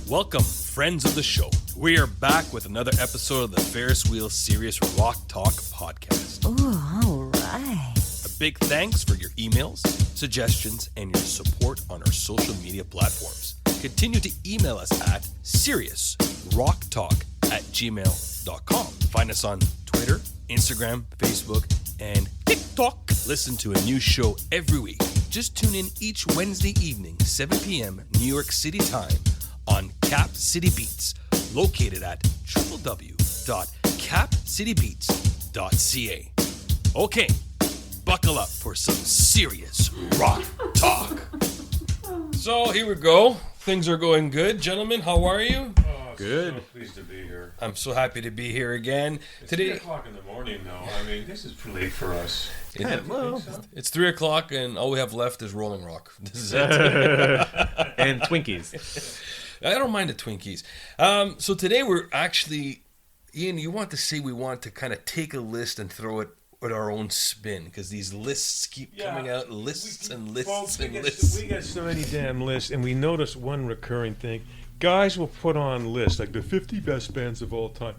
Welcome, friends of the show. We are back with another episode of the Ferris Wheel Serious Rock Talk podcast. Ooh, all right. A big thanks for your emails, suggestions, and your support on our social media platforms. Continue to email us at seriousrocktalk@gmail.com. Find us on Twitter, Instagram, Facebook, and TikTok. Listen to a new show every week. Just tune in each Wednesday evening, 7 p.m. New York City time on Cap City Beats, located at www.capcitybeats.ca. Okay, buckle up for some serious rock talk. So here we go. Things are going good. Gentlemen, how are you? Good. So pleased to be here. I'm so happy to be here again. It's Today, 3 o'clock in the morning, though. I mean, this is too late for us. it's 3 o'clock and all we have left is Rolling Rock. This is it. And Twinkies. I don't mind the Twinkies. So today we're actually, Ian, you want to say we want to kind of take a list and throw it with our own spin because these lists keep coming out, lists and lists Folks, and we lists. get so many damn lists, and we notice one recurring thing. Guys will put on lists, like the 50 best bands of all time.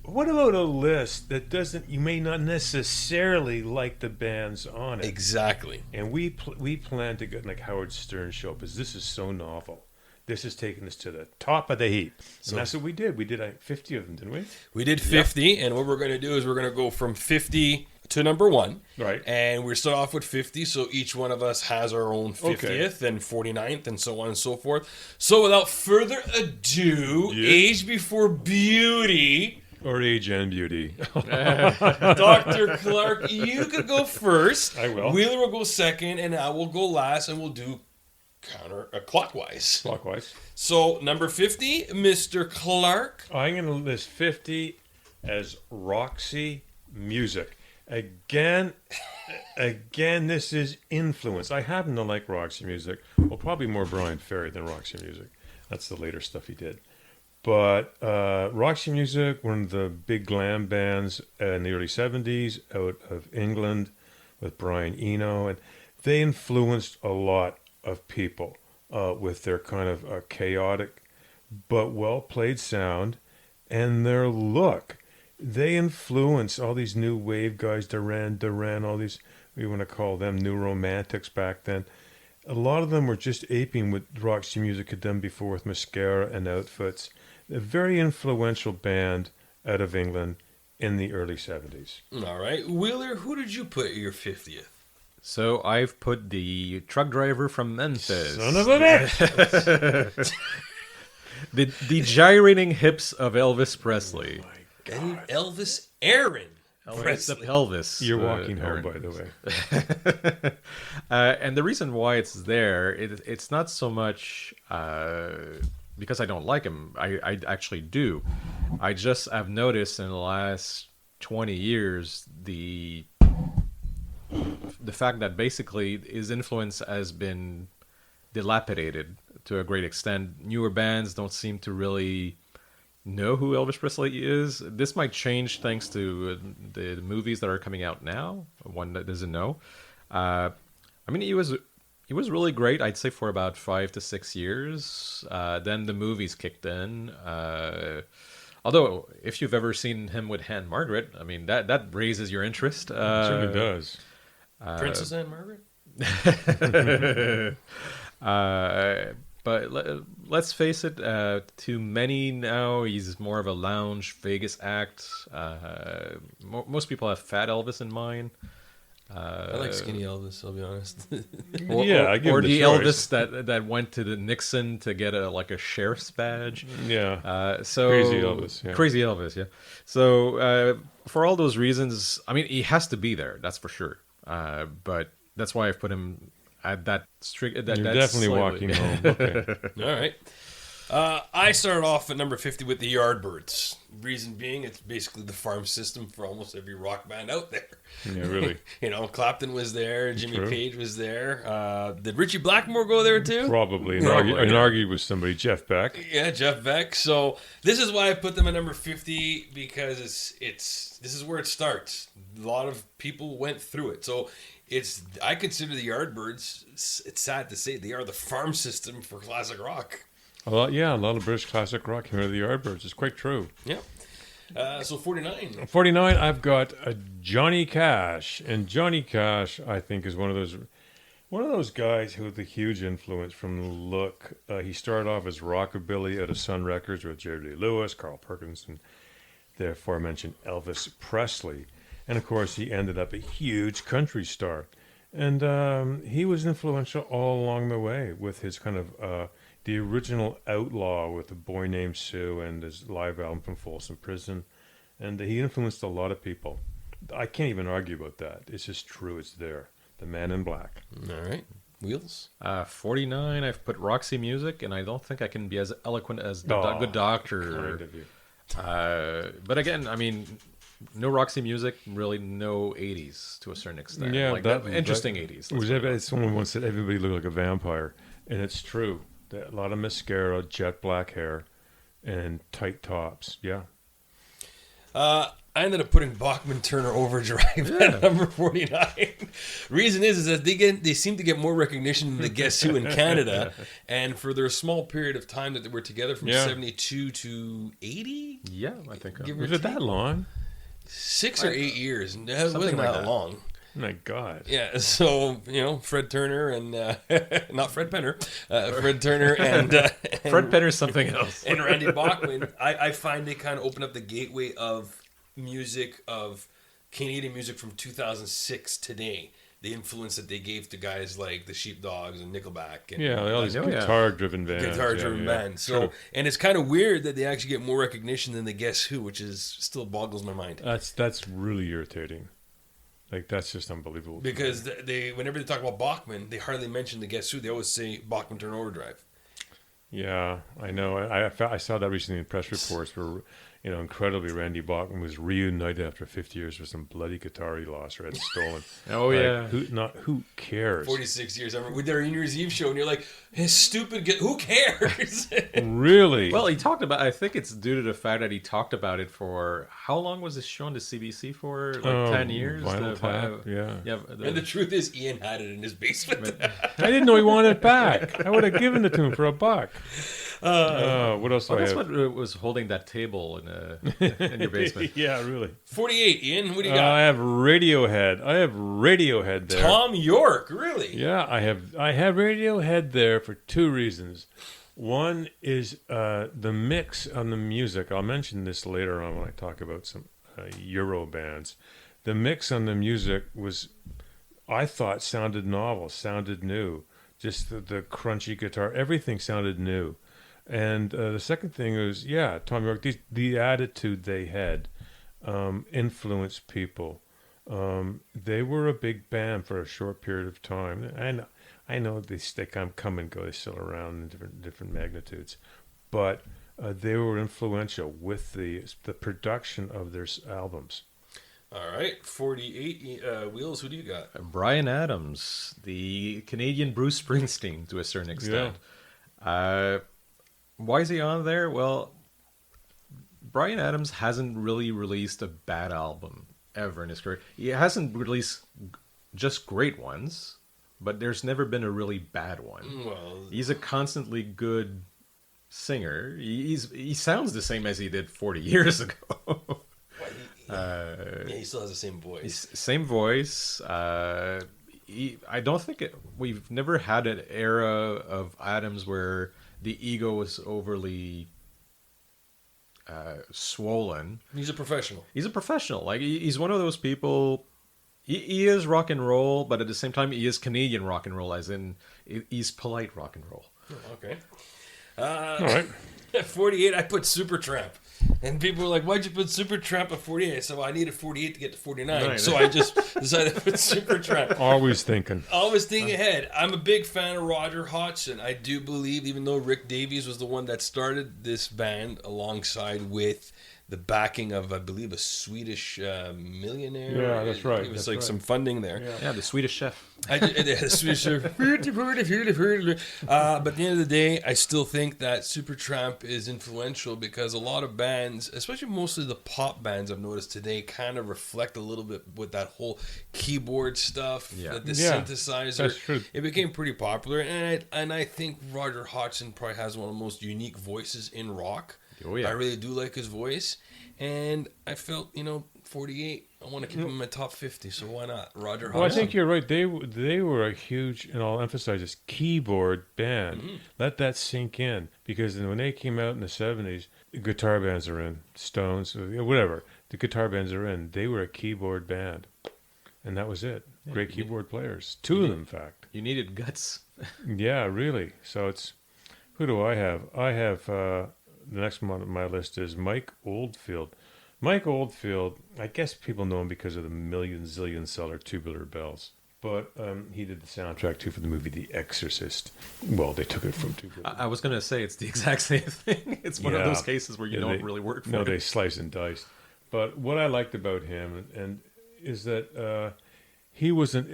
What about a list that doesn't, you may not necessarily like the bands on it? Exactly. And we plan to get like Howard Stern show, because this is so novel. This has taken us to the top of the heap. And that's what we did. We did 50 of them, didn't we? We did 50, and what we're going to do is we're going to go from 50 to number one. Right. And we start off with 50, so each one of us has our own 50th and 49th and so on and so forth. So without further ado, Age Before Beauty, Or Age and Beauty. Dr. Clark, you could go first. I will. Wheeler will go second, and I will go last, and we'll do clockwise. Clockwise. So number 50, Mr. Clark. I'm going to list 50 as Roxy Music. Again, this is influence. I happen to like Roxy Music. Well, probably more Brian Ferry than Roxy Music. That's the later stuff he did. But Roxy Music, one of the big glam bands in the early 70s out of England with Brian Eno. And they influenced a lot of people with their kind of chaotic but well-played sound and their look. They influence all these new wave guys, Duran, all these, we want to call them new romantics back then. A lot of them were just aping what Roxy Music had done before with Mascara and Outfits. A very influential band out of England in the early 70s. All right. Wheeler, who did you put your 50th? So I've put the truck driver from Memphis. Son of a bitch! The gyrating hips of Elvis Presley. Elvis Aaron. Presley. Elvis. You're walking home, Aaron. by the way. And the reason why it's there, it's not so much because I don't like him. I actually do. I just have noticed in the last 20 years the fact that basically his influence has been dilapidated to a great extent. Newer bands don't seem to really know who Elvis Presley is. This might change thanks to the movies that are coming out now. One that doesn't know. I mean, he was really great, I'd say, for about 5 to 6 years. Then the movies kicked in. Although, if you've ever seen him with Anne Margaret, I mean, that raises your interest. It certainly does. Princess Anne Margaret? But let's face it, to many now, he's more of a lounge Vegas act. Most people have Fat Elvis in mind. I like Skinny Elvis, I'll be honest. I give or him the choice. Elvis that went to the Nixon to get a sheriff's badge. Yeah. So Crazy Elvis, yeah. Crazy Elvis, yeah. So for all those reasons, I mean, he has to be there, that's for sure. But that's why I've put him at that strict. You're definitely walking home. Okay. All right. I started off at number 50 with the Yardbirds. Reason being, it's basically the farm system for almost every rock band out there. Yeah, really. Clapton was there, Jimmy True. Page was there. Did Richie Blackmore go there too? Probably. Probably. And argued with somebody, Jeff Beck. Yeah, Jeff Beck. So this is why I put them at number 50 because this is where it starts. A lot of people went through it. So I consider the Yardbirds, it's sad to say, they are the farm system for classic rock. A lot of British classic rock came out of the Yardbirds. It's quite true. Yeah. So 49. 49, I've got Johnny Cash, and Johnny Cash, I think, is one of those guys who had a huge influence from the look. He started off as rockabilly out of Sun Records with Jerry Lee Lewis, Carl Perkins, and the aforementioned Elvis Presley, and of course he ended up a huge country star, and he was influential all along the way with his kind of the original Outlaw with A Boy Named Sue and his live album from Folsom Prison. And he influenced a lot of people. I can't even argue about that. It's just true. It's there. The Man in Black. All right. Wheels? 49, I've put Roxy Music, and I don't think I can be as eloquent as the Good Doctor. Kind of you. But again, I mean, no Roxy Music, really no 80s to a certain extent. Yeah, like interesting 80s. Someone once said everybody looked like a vampire. And it's true. A lot of mascara, jet black hair, and tight tops. Yeah. I ended up putting Bachman Turner Overdrive at number 49. Reason is that they seem to get more recognition than the Guess Who in Canada, and for their small period of time that they were together from 72 to 80. Yeah, I think. Was it that long? 6 or 8 years. It wasn't Something like that that. long. My God. Yeah, so Fred Turner and not Fred Penner, Fred Turner and Fred Penner's something else. and Randy Bachman. I find they kind of open up the gateway of music, of Canadian music from 2006 today. The influence that they gave to guys like the Sheepdogs and Nickelback and Yeah, all these Oh, yeah. guitar-driven bands. guitar-driven bands. So, Sure. and it's kind of weird that they actually get more recognition than the Guess Who, which is still boggles my mind. That's really irritating. Like, that's just unbelievable. Because they, whenever they talk about Bachman, they hardly mention the Guess Who. They always say Bachman Turner Overdrive. Yeah, I know. I saw that recently in press reports where, incredibly, Randy Bachman was reunited after 50 years with some bloody guitar he lost or had stolen. Oh, yeah. Who cares? 46 years. I remember with their New Year's Eve show, and you're like, his stupid, who cares? Really? Well, he talked about. I think it's due to the fact that he talked about it for how long was this show on the CBC for? Like 10 years. Vinyl Tap, yeah. And the truth is, Ian had it in his basement. I didn't know he wanted it back. I would have given it to him for $1. What else do I that's have? what was holding that table in your basement. Yeah, really. 48, Ian, what do you I got? have Radiohead there. Tom York, really? Yeah, I have Radiohead there for two reasons. One is the mix on the music. I'll mention this later on when I talk about some Euro bands. The mix on the music was, I thought, sounded novel, sounded new. Just the crunchy guitar, everything sounded new. And the second thing was, Tom York, the attitude they had influenced people. They were a big band for a short period of time. And I know they come and go, they still around in different magnitudes. But they were influential with the production of their albums. All right, 48, Wheels, who do you got? Bryan Adams, the Canadian Bruce Springsteen to a certain extent. Why is he on there? Well, Bryan Adams hasn't really released a bad album ever in his career. He hasn't released just great ones, but there's never been a really bad one. Well, He's a constantly good singer. He sounds the same as he did 40 years ago. he still has the same voice. Same voice. I don't think we've never had an era of Adams where the ego was overly swollen. He's a professional. He's a professional. Like he's one of those people. He is rock and roll, but at the same time, he is Canadian rock and roll, as in he's polite rock and roll. Okay. All right. At 48, I put Supertramp. And people were like, why'd you put Supertramp at 48? I said, well, I needed 48 to get to 49. Right. So I just decided to put Supertramp. Always thinking. Always thinking ahead. I'm a big fan of Roger Hodgson. I do believe, even though Rick Davies was the one that started this band alongside with the backing of, I believe, a Swedish millionaire. Yeah, that's right, It was that's like right. some funding there. Yeah, the Swedish chef. But at the end of the day, I still think that Supertramp is influential because a lot of bands, especially mostly the pop bands I've noticed today, kind of reflect a little bit with that whole keyboard stuff, Yeah. the Yeah, synthesizer. that's true. It became pretty popular, and I think Roger Hodgson probably has one of the most unique voices in rock. Oh, yeah. I really do like his voice, and I felt 48. I want to keep him in my top 50, so why not? Roger Hodgson. Well, I think you're right. They were a huge, and I'll emphasize this, keyboard band. Let that sink in, because when they came out in the 70s, guitar bands are in, Stones, whatever. The guitar bands are in. They were a keyboard band, and that was it. Great keyboard players. Two of them, in fact. You needed guts. Yeah, really. So who do I have? I have, the next one on my list is Mike Oldfield. Mike Oldfield, I guess people know him because of the million zillion seller Tubular Bells. But he did the soundtrack too for the movie The Exorcist. Well, they took it from Tubular. I was going to say it's the exact same thing. It's one of Yeah. those cases where you don't really work for No, it. they slice and dice. But what I liked about him and is that he wasn't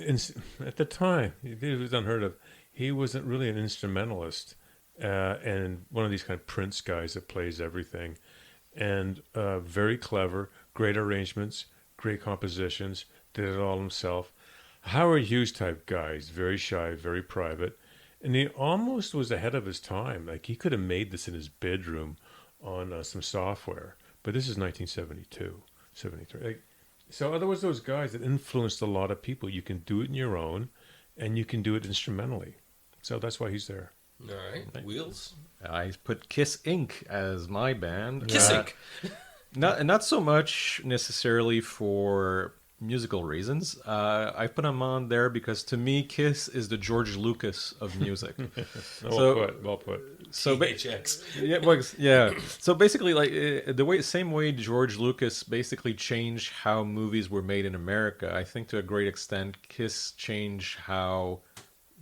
at the time. It was unheard of. He wasn't really an instrumentalist, and one of these kind of Prince guys that plays everything, and very clever, great arrangements, great compositions. Did it all himself. Howard Hughes type guys, very shy, very private, and he almost was ahead of his time. Like he could have made this in his bedroom on some software, but this is 1972, 73. So otherwise, those guys that influenced a lot of people. You can do it in your own, and you can do it instrumentally. So that's why he's there. All right, Wheels. I put Kiss Inc. as my band. Kissing. Not so much necessarily for musical reasons. I put them on there because to me, Kiss is the George Lucas of music. Well put. So ba- THX. yeah, well, yeah. So basically, like same way George Lucas basically changed how movies were made in America. I think to a great extent, Kiss changed how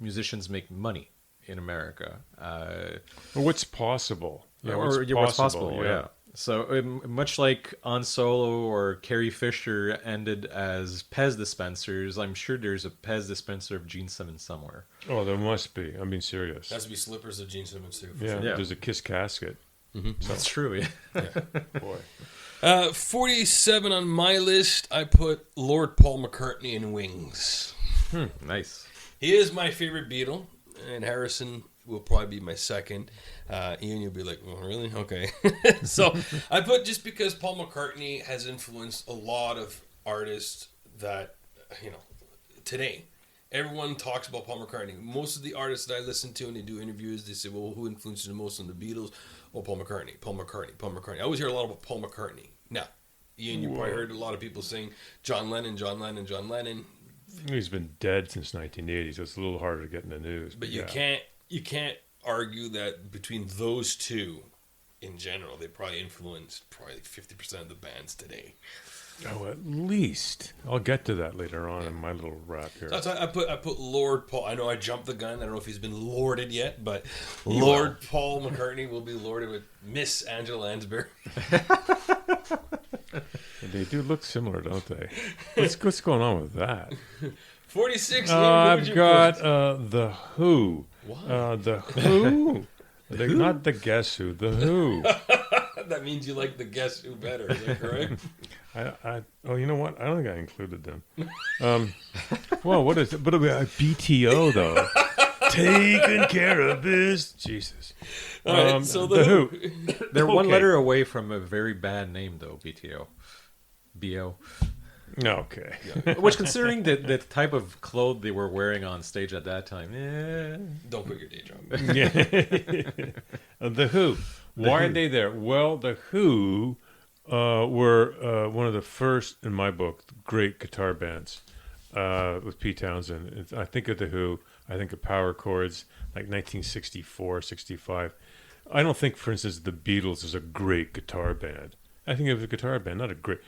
musicians make money in America. Well, what's possible? What's possible? Yeah. So much like On Solo or Carrie Fisher ended as Pez dispensers, I'm sure there's a Pez dispenser of Gene Simmons somewhere. Oh, there must be. I'm being serious. Has to be slippers of Gene Simmons too. Yeah, Yeah. there's a Kiss casket. That's true. Yeah. Boy. 47 on my list. I put Lord Paul McCartney in Wings. Nice. He is my favorite Beatle, and Harrison will probably be my second. Ian, you'll be like, oh, really? Okay. So I put just because Paul McCartney has influenced a lot of artists that, today. Everyone talks about Paul McCartney. Most of the artists that I listen to and they do interviews, they say, well, who influenced you the most on the Beatles? Oh, Paul McCartney, Paul McCartney, Paul McCartney. I always hear a lot about Paul McCartney. Now, Ian, you probably heard a lot of people saying John Lennon, John Lennon, John Lennon. He's been dead since 1980, so it's a little harder to get in the news. But you can't argue that between those two, in general, they probably influenced like 50% of the bands today. Oh, at least. I'll get to that later on in my little rap here. So that's why I put Lord Paul. I know I jumped the gun. I don't know if he's been lorded yet, but Lord Paul McCartney will be lorded with Miss Angela Lansbury. They do look similar, don't they? What's going on with that? 46. I've got The Who. What? The Who? Not the Guess Who, The Who. That means you like the Guess Who better. Is that correct? Oh, you know what? I don't think I included them. Well, what is it? But BTO, though. Taking care of business. Jesus. All right, so The Who. They're one Okay. letter away from a very bad name, though, BTO. BO. Okay. Which, considering the type of clothes they were wearing on stage at that time, Don't quit your day job. Yeah. The Who. Why are they there? Well, The Who were one of the first, in my book, great guitar bands with Pete Townsend. I think of The Who. I think of Power Chords, like 1964, 65. I don't think, for instance, the Beatles is a great guitar band. I think it was a guitar band, not a great...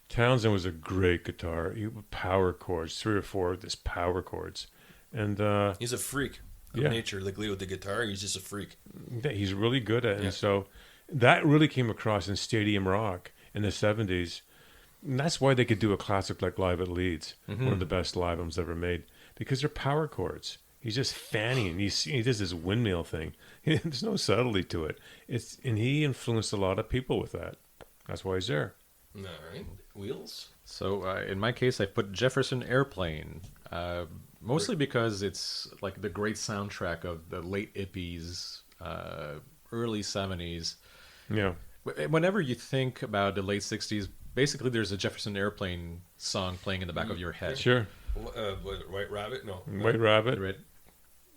Townsend was a great guitar. Power chords, 3 or 4 of this power chords. And He's a freak of Yeah. nature. Like Leo with the guitar, he's just a freak. he's really good at it. Yeah. And so that really came across in Stadium Rock. in the 70s. And that's why they could do a classic like Live at Leeds, one of the best live albums ever made, because they're power chords. He's just fanning. He does this windmill thing. There's no subtlety to it. And he influenced a lot of people with that. That's why he's there. All right. Wheels? So in my case, I put Jefferson Airplane, mostly because it's like the great soundtrack of the late hippies, early 70s. Yeah. Whenever you think about the late 60s, basically there's a Jefferson Airplane song playing in the back of your head. Sure. White Rabbit? No. White Rabbit. Right?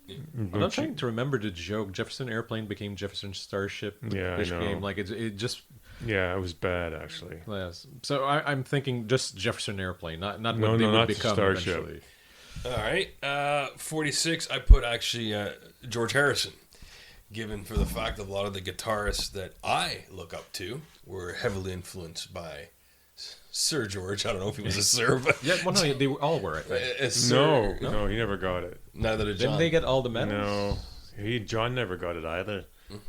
I'm not trying to remember the joke. Jefferson Airplane became Jefferson Starship. Yeah, I Fish know. Game. Like it just. Yeah, it was bad actually. Yes. So I'm thinking just Jefferson Airplane, not what No, they would not the become Starship. eventually. All right. 46, I put actually George Harrison, given for the fact that a lot of the guitarists that I look up to were heavily influenced by Sir George. I don't know if he was a Sir, but Yeah, well, no, they all were. I think. a Sir. No, he never got it. Neither did Didn't John. they get all the medals? No, John never got it either.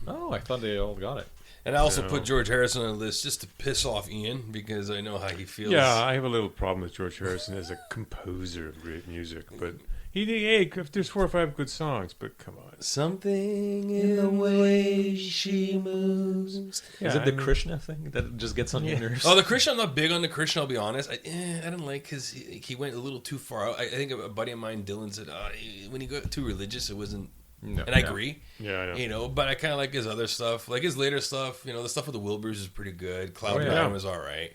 Oh, I thought they all got it. And I also No. put George Harrison on the list just to piss off Ian because I know how he feels. Yeah, I have a little problem with George Harrison as a composer of great music, but if there's 4 or 5 good songs, but come on. Something in the way she moves. Is it the Krishna thing that just gets on your nerves? Oh, the Christian, I'm not big on the Christian, I'll be honest. I didn't like because he went a little too far out. I think a buddy of mine, Dylan, said when he got too religious, it wasn't. No, And I yeah. agree. Yeah, I know. But I kind of like his other stuff. Like his later stuff, the stuff with the Wilburys is pretty good. Cloud yeah. Nine was all right.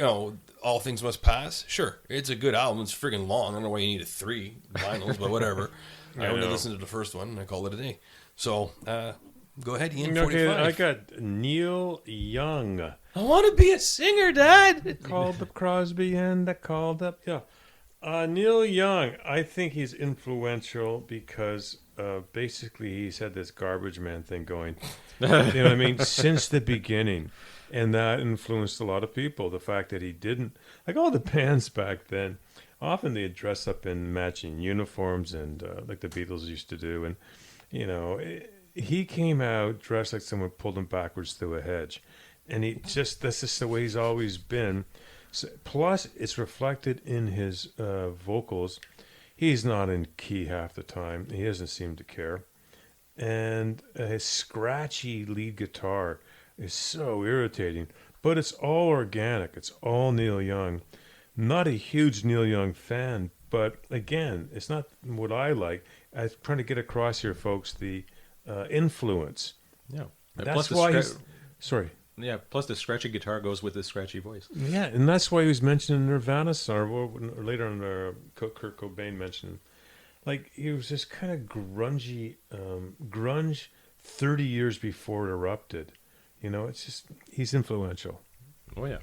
All Things Must Pass. Sure, it's a good album. It's friggin' long. I don't know why you needed 3 vinyls, but whatever. I only know. listened to the first one, and I call it a day. So, go ahead, Ian. Okay, 45. I got Neil Young. I want to be a singer, Dad. Called up Crosby and I called up. Yeah. Neil Young, I think he's influential because basically he's had this garbage man thing going. You know what I mean? Since the beginning. And that influenced a lot of people. The fact that he didn't, like all the bands back then, often they'd dress up in matching uniforms and like the Beatles used to do. And, he came out dressed like someone pulled him backwards through a hedge. And that's just the way he's always been. So, plus, it's reflected in his vocals. He's not in key half the time. He doesn't seem to care. And his scratchy lead guitar is so irritating. But it's all organic. It's all Neil Young. Not a huge Neil Young fan, but again, it's not what I like. I'm trying to get across here, folks, the influence. Yeah. And That's plus the why scra- he's... Sorry. Yeah, plus the scratchy guitar goes with the scratchy voice. Yeah, and that's why he was mentioned in Nirvana song, or later on Kurt Cobain mentioned him. Like, he was this kind of grungy, grunge 30 years before it erupted. It's just, he's influential. Oh, yeah.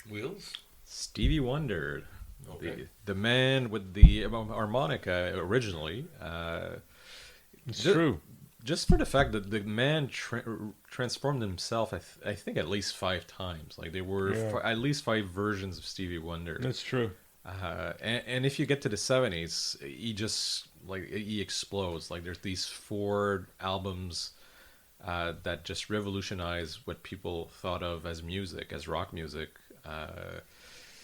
Wheels? Stevie Wonder. Okay. The man with the harmonica originally. It's Ju- true. Just for the fact that the man transformed himself, I think at least 5 times. Like there were Yeah. at least 5 versions of Stevie Wonder. That's true. And if you get to the 70s, he explodes. Like there's these 4 albums that just revolutionize what people thought of as music, as rock music.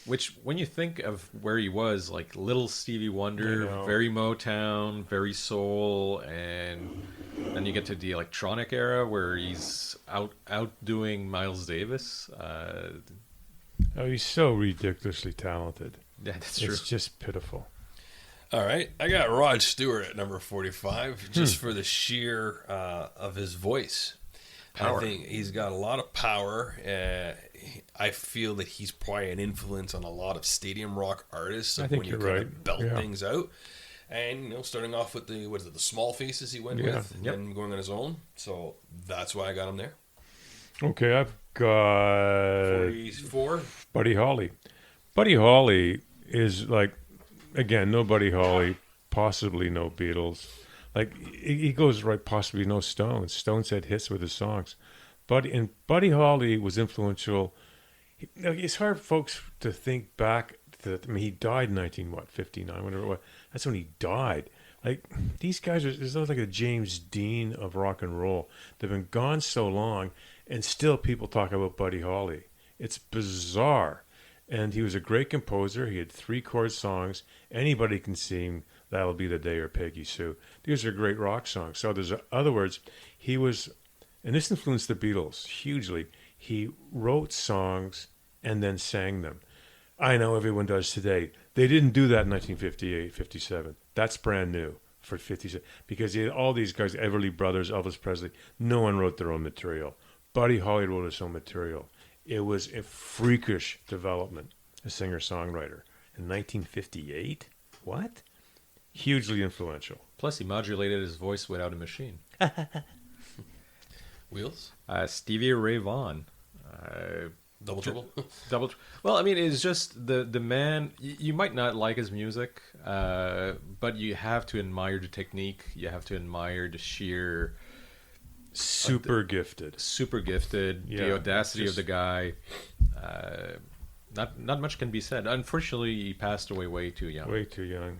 Which, when you think of where he was, like little Stevie I Wonder, know. very Motown, very soul, and then you get to the electronic era where he's outdoing Miles Davis. Oh, he's so ridiculously talented. Yeah, that's true. It's just pitiful. All right. I got Rod Stewart at number 45 just for the sheer of his voice. Power. I think he's got a lot of power. I feel that he's probably an influence on a lot of stadium rock artists. I think when you're you kind right. of belt Yeah. things out. And, starting off with the Small Faces he went Yeah. with, Yep. and going on his own. So that's why I got him there. Okay, I've got 44. Buddy Holly. Buddy Holly is like, again, no Buddy Holly, possibly no Beatles. Like, he goes right, possibly no Stones. Stones had hits with his songs. Buddy Holly was influential. It's hard, folks, to think back to that. I mean, he died in 1959, whatever it was. That's when he died. Like, these guys there's like a James Dean of rock and roll. They've been gone so long, and still people talk about Buddy Holly. It's bizarre. And he was a great composer. He had 3-chord songs. Anybody can sing That'll Be the Day or Peggy Sue. These are great rock songs. So there's other words, he was, and this influenced the Beatles hugely. He wrote songs and then sang them. I know everyone does today. They didn't do that in 1958, 57. That's brand new for 57. Because he had all these guys, Everly Brothers, Elvis Presley, no one wrote their own material. Buddy Holly wrote his own material. It was a freakish development, a singer-songwriter. In 1958? What? Hugely influential. Plus, he modulated his voice without a machine. Wheels? Stevie Ray Vaughan. Double trouble? Well, I mean, it's just the man. You might not like his music, but you have to admire the technique. You have to admire the sheer Super gifted. The audacity of the guy. Not much can be said. Unfortunately, he passed away way too young. Way too young.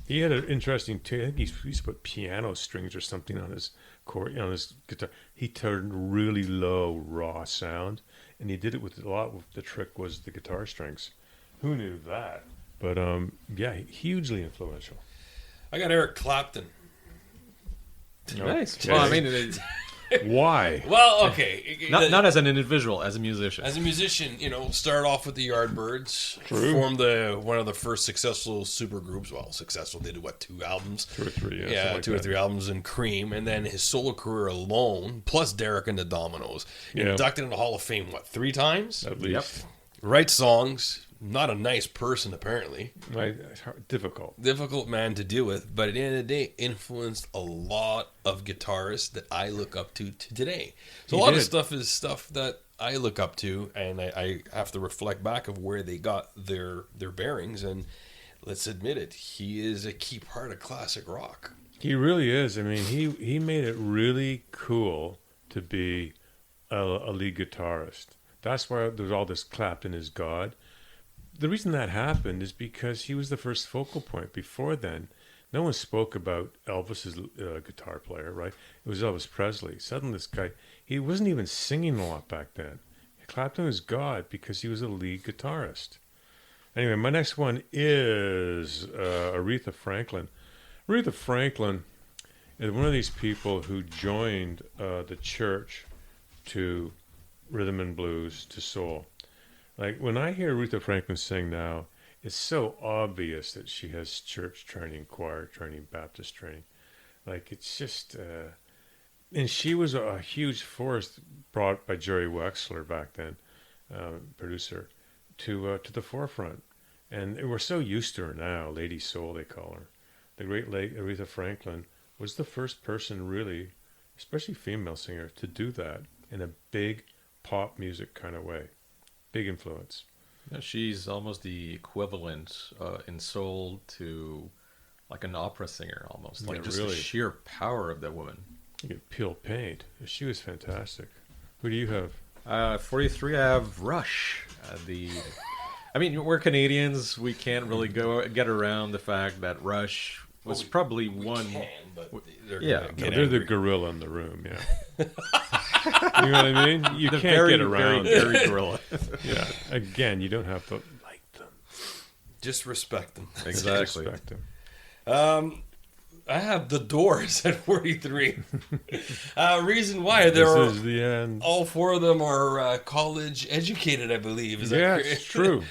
He had an interesting too. I think he used to put piano strings or something on his on his guitar. He turned really low, raw sound, and he did it with a lot. The trick was the guitar strings. Who knew that? But yeah, hugely influential. I got Eric Clapton. Nice. Okay. Well, I mean, Why? Well, okay. not as an individual, as a musician. As a musician, started off with the Yardbirds. True. Formed one of the first successful supergroups. Well, successful. They did, 2 albums? 2 or 3, yeah. Yeah, something like 2 or that. 3 albums in Cream. And then his solo career alone, plus Derek and the Dominoes. Yeah. Inducted in the Hall of Fame, 3 times? At least. Writes songs. Not a nice person, apparently. Right. It's difficult. Difficult man to deal with, but at the end of the day, influenced a lot of guitarists that I look up to today. So He a lot did. of stuff is stuff that I look up to, and I have to reflect back of where they got their bearings. And let's admit it, he is a key part of classic rock. He really is. I mean, he made it really cool to be a lead guitarist. That's why there's all this Clapton is God. The reason that happened is because he was the first focal point. Before then, no one spoke about Elvis's guitar player, right? It was Elvis Presley. Suddenly this guy, he wasn't even singing a lot back then. Clapton was God because he was a lead guitarist. Anyway, my next one is Aretha Franklin. Aretha Franklin is one of these people who joined the church to rhythm and blues, to soul. Like, when I hear Aretha Franklin sing now, it's so obvious that she has church training, choir training, Baptist training. Like, it's just... and she was a huge force brought by Jerry Wexler back then, producer, to the forefront. And we're so used to her now, Lady Soul, they call her. The great late Aretha Franklin was the first person really, especially female singer, to do that in a big pop music kind of way. Big influence. Yeah, she's almost the equivalent in soul to like an opera singer almost. Like Yeah, just really. the sheer power of that woman. You could peel paint. She was fantastic. Who do you have? 43, I have Rush. I mean, we're Canadians. We can't really get around the fact that Rush was probably one. but Yeah. They're the gorilla in the room, yeah. You know what I mean? You The can't very, get around. very gorilla. Yeah. Again, you don't have to like them. Just respect them. Exactly. Respect them. I have the Doors at 43. Reason why This they're is the end. all 4 of them are college educated, I believe. Is that Yeah, correct? it's true.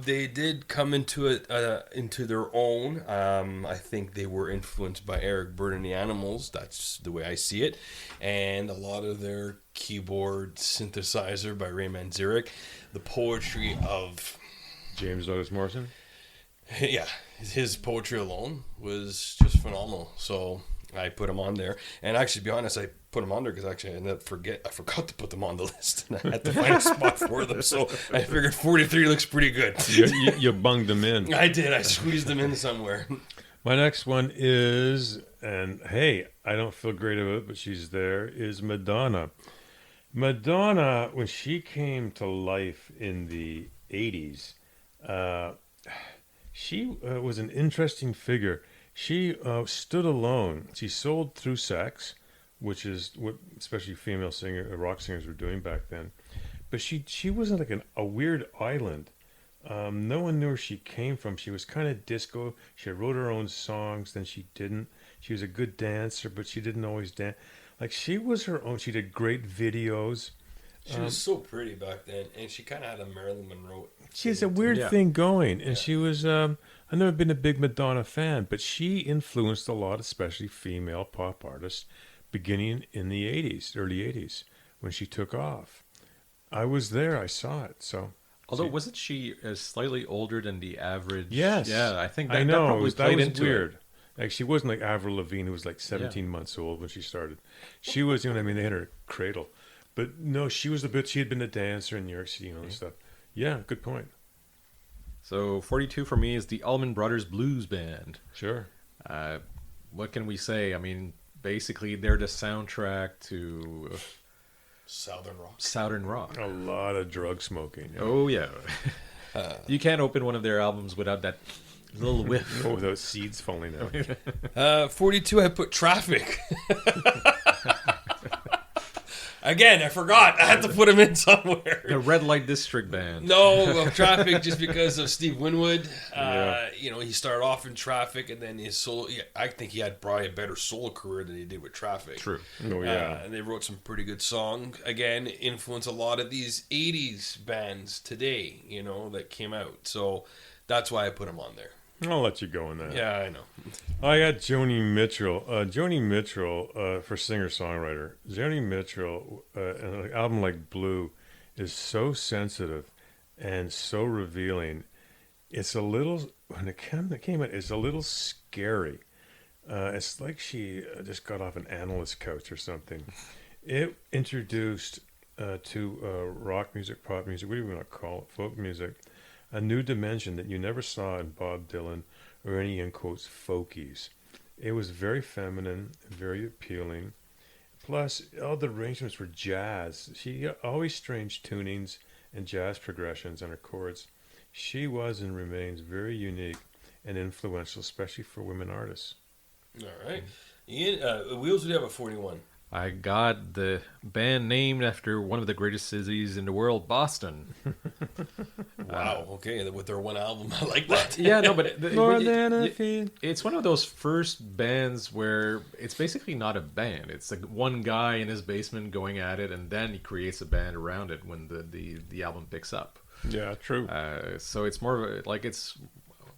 They did come into it into their own. I think they were influenced by Eric Burdon and the Animals. That's the way I see it, and a lot of their keyboard synthesizer by Ray Manzarek, the poetry of James Douglas Morrison. yeah, his poetry alone was just phenomenal. So I put him on there, and actually, to be honest, I put them on there because actually I forgot to put them on the list, and I had to find a spot for them. So I figured 43 looks pretty good. You bunged them in. I did. I squeezed them in somewhere. My next one is, and hey, I don't feel great about it, but she's there, is Madonna. Madonna, when she came to life in the 80s, she was an interesting figure. She stood alone. She sold through sex, which is what especially female rock singers were doing back then. but she wasn't like a weird island. No one knew where she came from. She was kind of disco. She wrote her own songs, then she didn't. She was a good dancer, but she didn't always dance. Like she was her own. She did great videos. She was so pretty back then, and she kind of had a Marilyn Monroe. She has a weird Yeah. thing going, and Yeah. she was. I've never been a big Madonna fan, but she influenced a lot, especially female pop artists, beginning in the '80s, early '80s, when she took off. I was there. I saw it. So Although, wasn't she slightly older than the average? yes, Yeah, I think that, I that know probably that played was into weird. it. Like she wasn't like Avril Lavigne, who was like 17 months old when she started. She was, you know what I mean? They had her cradle, but no, she was a bit. She had been a dancer in New York City, you know, and stuff. Yeah, good point. So 42 for me is the Allman Brothers Blues Band. Sure. What can we say? I mean, basically, they're the soundtrack to Southern rock. Southern rock. A lot of drug smoking. Yeah. Oh, yeah. You can't open one of their albums without that little whiff. Oh, those seeds falling out. 42, I put Traffic. Again, I forgot. I had to put him in somewhere. The Red Light District Band. No, Traffic just because of Steve Winwood. Yeah. You know, he started off in Traffic, and then his solo. Yeah, I think he had probably a better solo career than he did with Traffic. True. Oh, yeah. And they wrote some pretty good songs. Again, influence a lot of these '80s bands today. You know, that came out. So that's why I put him on there. I'll let you go on that. Yeah, I know. I got Joni Mitchell. Joni Mitchell, for singer-songwriter. Joni Mitchell, an album like Blue, is so sensitive and so revealing. It's a little, when it came out, it's a little scary. It's like she just got off an analyst couch or something. It introduced to rock music, pop music, what do you want to call it, folk music, a new dimension that you never saw in Bob Dylan or any, in quotes, folkies. It was very feminine, very appealing. Plus, all the arrangements were jazz. She got always strange tunings and jazz progressions on her chords. She was and remains very unique and influential, especially for women artists. All right. Ian, Wheels, would you have a 41? I got the band named after one of the greatest cities in the world, Boston. Wow. Okay, with their one album, I like that. Yeah, no, but More than a feeling. it's one of those first bands where it's basically not a band. It's like one guy in his basement going at it, and then he creates a band around it when the album picks up. Yeah, true. So it's more of a, like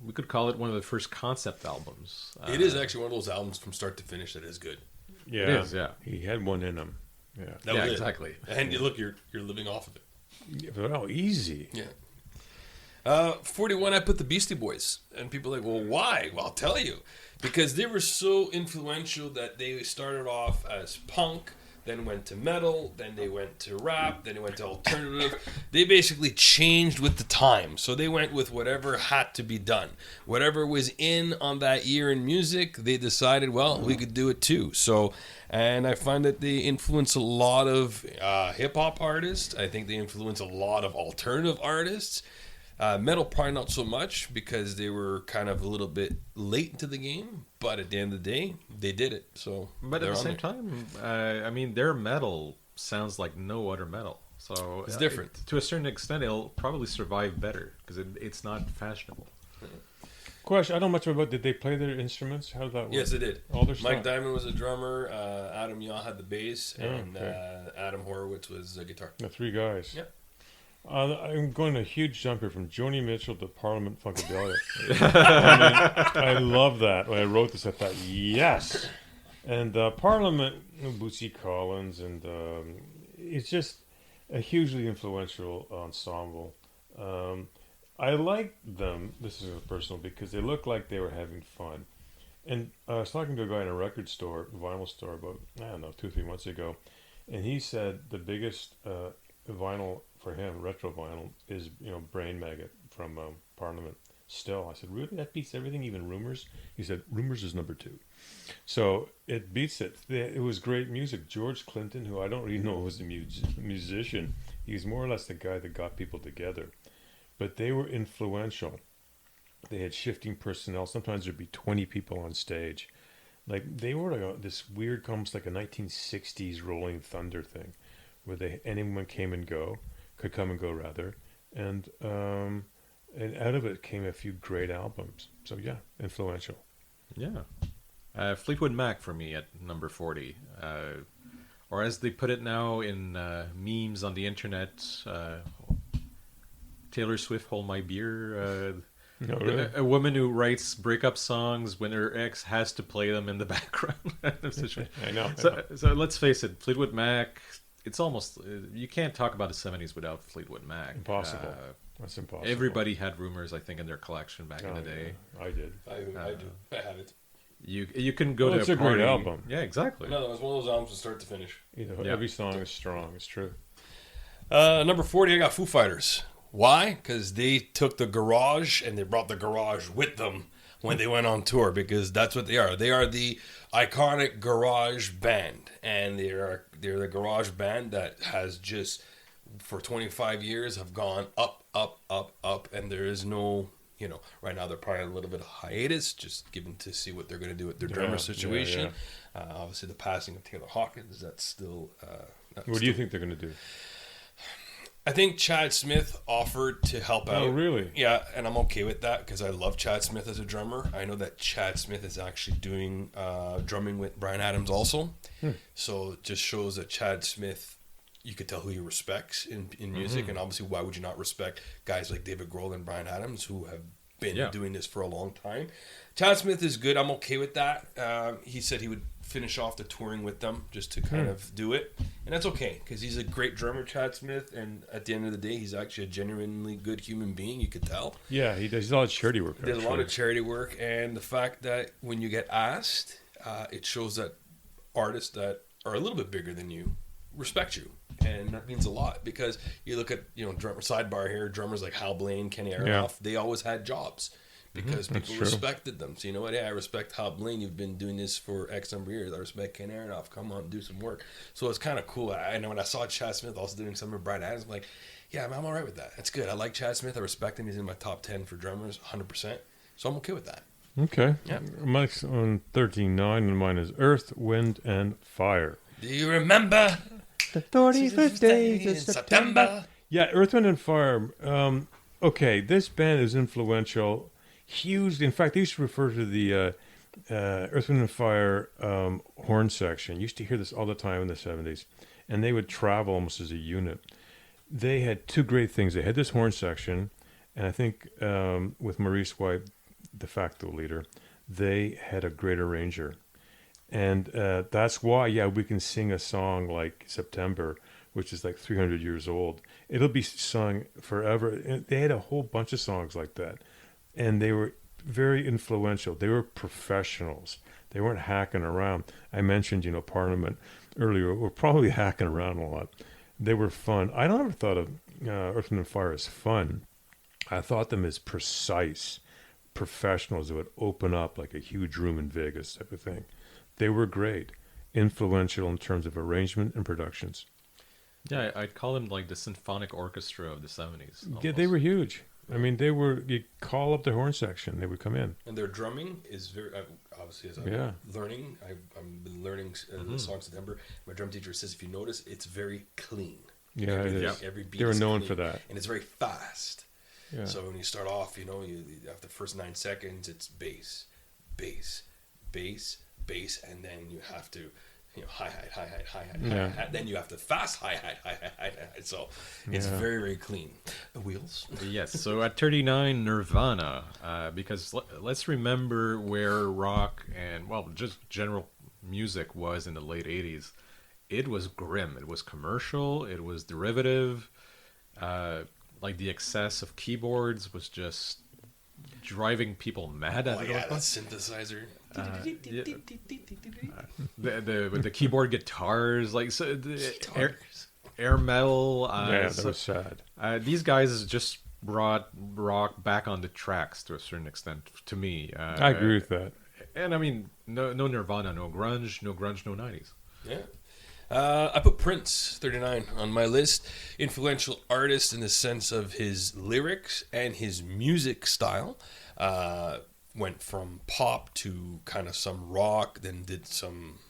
we could call it one of the first concept albums. It is actually one of those albums from start to finish that is good. Yeah, It is, yeah. He had one in him. Yeah. That Yeah, was it. exactly. And you look, you're living off of it. Oh, easy. Yeah. 41, I put the Beastie Boys. And people are like, well, why? Well, I'll tell you. Because they were so influential that they started off as punk, then went to metal, then they went to rap, then they went to alternative. They basically changed with the time. So they went with whatever had to be done. Whatever was in on that year in music, they decided, well, we could do it too. So, and I find that they influence a lot of hip-hop artists. I think they influence a lot of alternative artists. Metal probably not so much because they were kind of a little bit late into the game, but at the end of the day, they did it. So, But at they're the on same there. time, I mean, their metal sounds like no other metal. So It's different. To a certain extent, it'll probably survive better because it's not fashionable. Question: I don't know much about. Did they play their instruments? How did that work? Yes, they did. All their Mike stuff. Diamond was a drummer. Adam Yaw had the bass, and okay. Adam Horowitz was a guitar. The three guys. Yeah. I'm going a huge jump here from Joni Mitchell to Parliament Funkadelic. I love that. When I wrote this, I thought, yes. And Parliament, Bootsy Collins, and it's just a hugely influential ensemble. I like them, this is personal, because they look like they were having fun. And I was talking to a guy in a record store, vinyl store, about, I don't know, 2-3 months ago, and he said the biggest vinyl for him, retro vinyl, is Brain Maggot from Parliament. Still, I said, really? That beats everything, even Rumors? He said, Rumors is number 2. So it beats it. It was great music. George Clinton, who I don't really know was a musician, he was more or less the guy that got people together. But they were influential. They had shifting personnel. Sometimes there'd be 20 people on stage. Like they were like this weird, almost like a 1960s Rolling Thunder thing, where anyone came and go. could come and go rather, and out of it came a few great albums. So yeah, influential. Yeah. Fleetwood Mac for me at number 40. Or as they put it now in memes on the internet, Taylor Swift, Hold My Beer. No, really? A woman who writes breakup songs when her ex has to play them in the background. I know. So let's face it, Fleetwood Mac, it's almost, you can't talk about the 70s without Fleetwood Mac. Impossible. That's impossible. Everybody had Rumors, I think, in their collection back in the day. Yeah, I did. I do. I have it. You can go to It's a party. great album. Yeah, exactly. No, it was one of those albums from start to finish. Yeah. Every song is strong. It's true. Number 40, I got Foo Fighters. Why? Because they took the garage and they brought the garage with them when they went on tour, because that's what they are. They are the iconic garage band, and they're the garage band that has just, for 25 years, have gone up, up, up, up, and there is no, right now they're probably a little bit of hiatus, just given to see what they're going to do with their drummer situation. Obviously, the passing of Taylor Hawkins, that's still... What do you think they're going to do? I think Chad Smith offered to help out. Oh, really? Yeah, and I'm okay with that because I love Chad Smith as a drummer. I know that Chad Smith is actually doing drumming with Bryan Adams also. So it just shows that Chad Smith, you could tell who he respects in music. And obviously, why would you not respect guys like David Grohl and Bryan Adams who have been doing this for a long time? Chad Smith is good. I'm okay with that. He said he would finish off the touring with them just to kind of do it, and that's okay because he's a great drummer, Chad Smith, and at the end of the day he's actually a genuinely good human being, you could tell. Yeah, he does a lot of charity work. There's a lot of charity work, and the fact that when you get asked, it shows that artists that are a little bit bigger than you respect you, and that means a lot because you look at drummer sidebar here, drummers like Hal Blaine, Kenny Aronoff, they always had jobs because people respected them. So you know what? Hey, I respect Hal Blaine. You've been doing this for X number of years. I respect Ken Aronoff. Come on, do some work. So it's kind of cool. I know when I saw Chad Smith also doing some of Bryan Adams, I'm like, yeah, I'm all right with that. That's good. I like Chad Smith. I respect him. He's in my top 10 for drummers, 100%. So I'm okay with that. Okay. Yeah. Mike's on 39, and mine is Earth, Wind, and Fire. Do you remember the 35th days of September? Yeah, Earth, Wind, and Fire. Okay, this band is influential. Huge. In fact, they used to refer to the Earth, Wind, and Fire horn section. Used to hear this all the time in the 70s. And they would travel almost as a unit. They had two great things. They had this horn section, and I think with Maurice White, de facto leader, they had a great arranger. And that's why, we can sing a song like September, which is like 300 years old. It'll be sung forever. And they had a whole bunch of songs like that. And they were very influential. They were professionals. They weren't hacking around. I mentioned, Parliament earlier. We're probably hacking around a lot. They were fun. I never thought of Earth, Wind, and Fire as fun. I thought them as precise professionals that would open up like a huge room in Vegas type of thing. They were great. Influential in terms of arrangement and productions. Yeah, I'd call them like the symphonic orchestra of the 70s. Almost. Yeah, they were huge. I mean, you call up the horn section, they would come in. And their drumming is very, obviously, as I'm learning, I've been learning the song September. My drum teacher says, if you notice, it's very clean. Yeah, it is. Every beat They're is known clean, for that. and it's very fast. Yeah. So when you start off, you after the first 9 seconds, it's bass, bass, bass, bass, and then you have to, hi-hat, hi-hat, hi-hat, hi-hat. Then you have to fast hi-hat, hi-hat, hi-hat. So it's very, very clean. Wheels. Yes. So at 39, Nirvana, because let's remember where rock and, just general music was in the late 80s. It was grim. It was commercial. It was derivative. Like the excess of keyboards was just driving people mad at that synthesizer. With the keyboard guitars, like air metal. That was sad. These guys just brought rock back on the tracks to a certain extent. To me, I agree with that. And I mean, no Nirvana, no grunge, no 90s. Yeah. I put Prince, 39, on my list. Influential artist in the sense of his lyrics and his music style. Went from pop to kind of some rock, then did some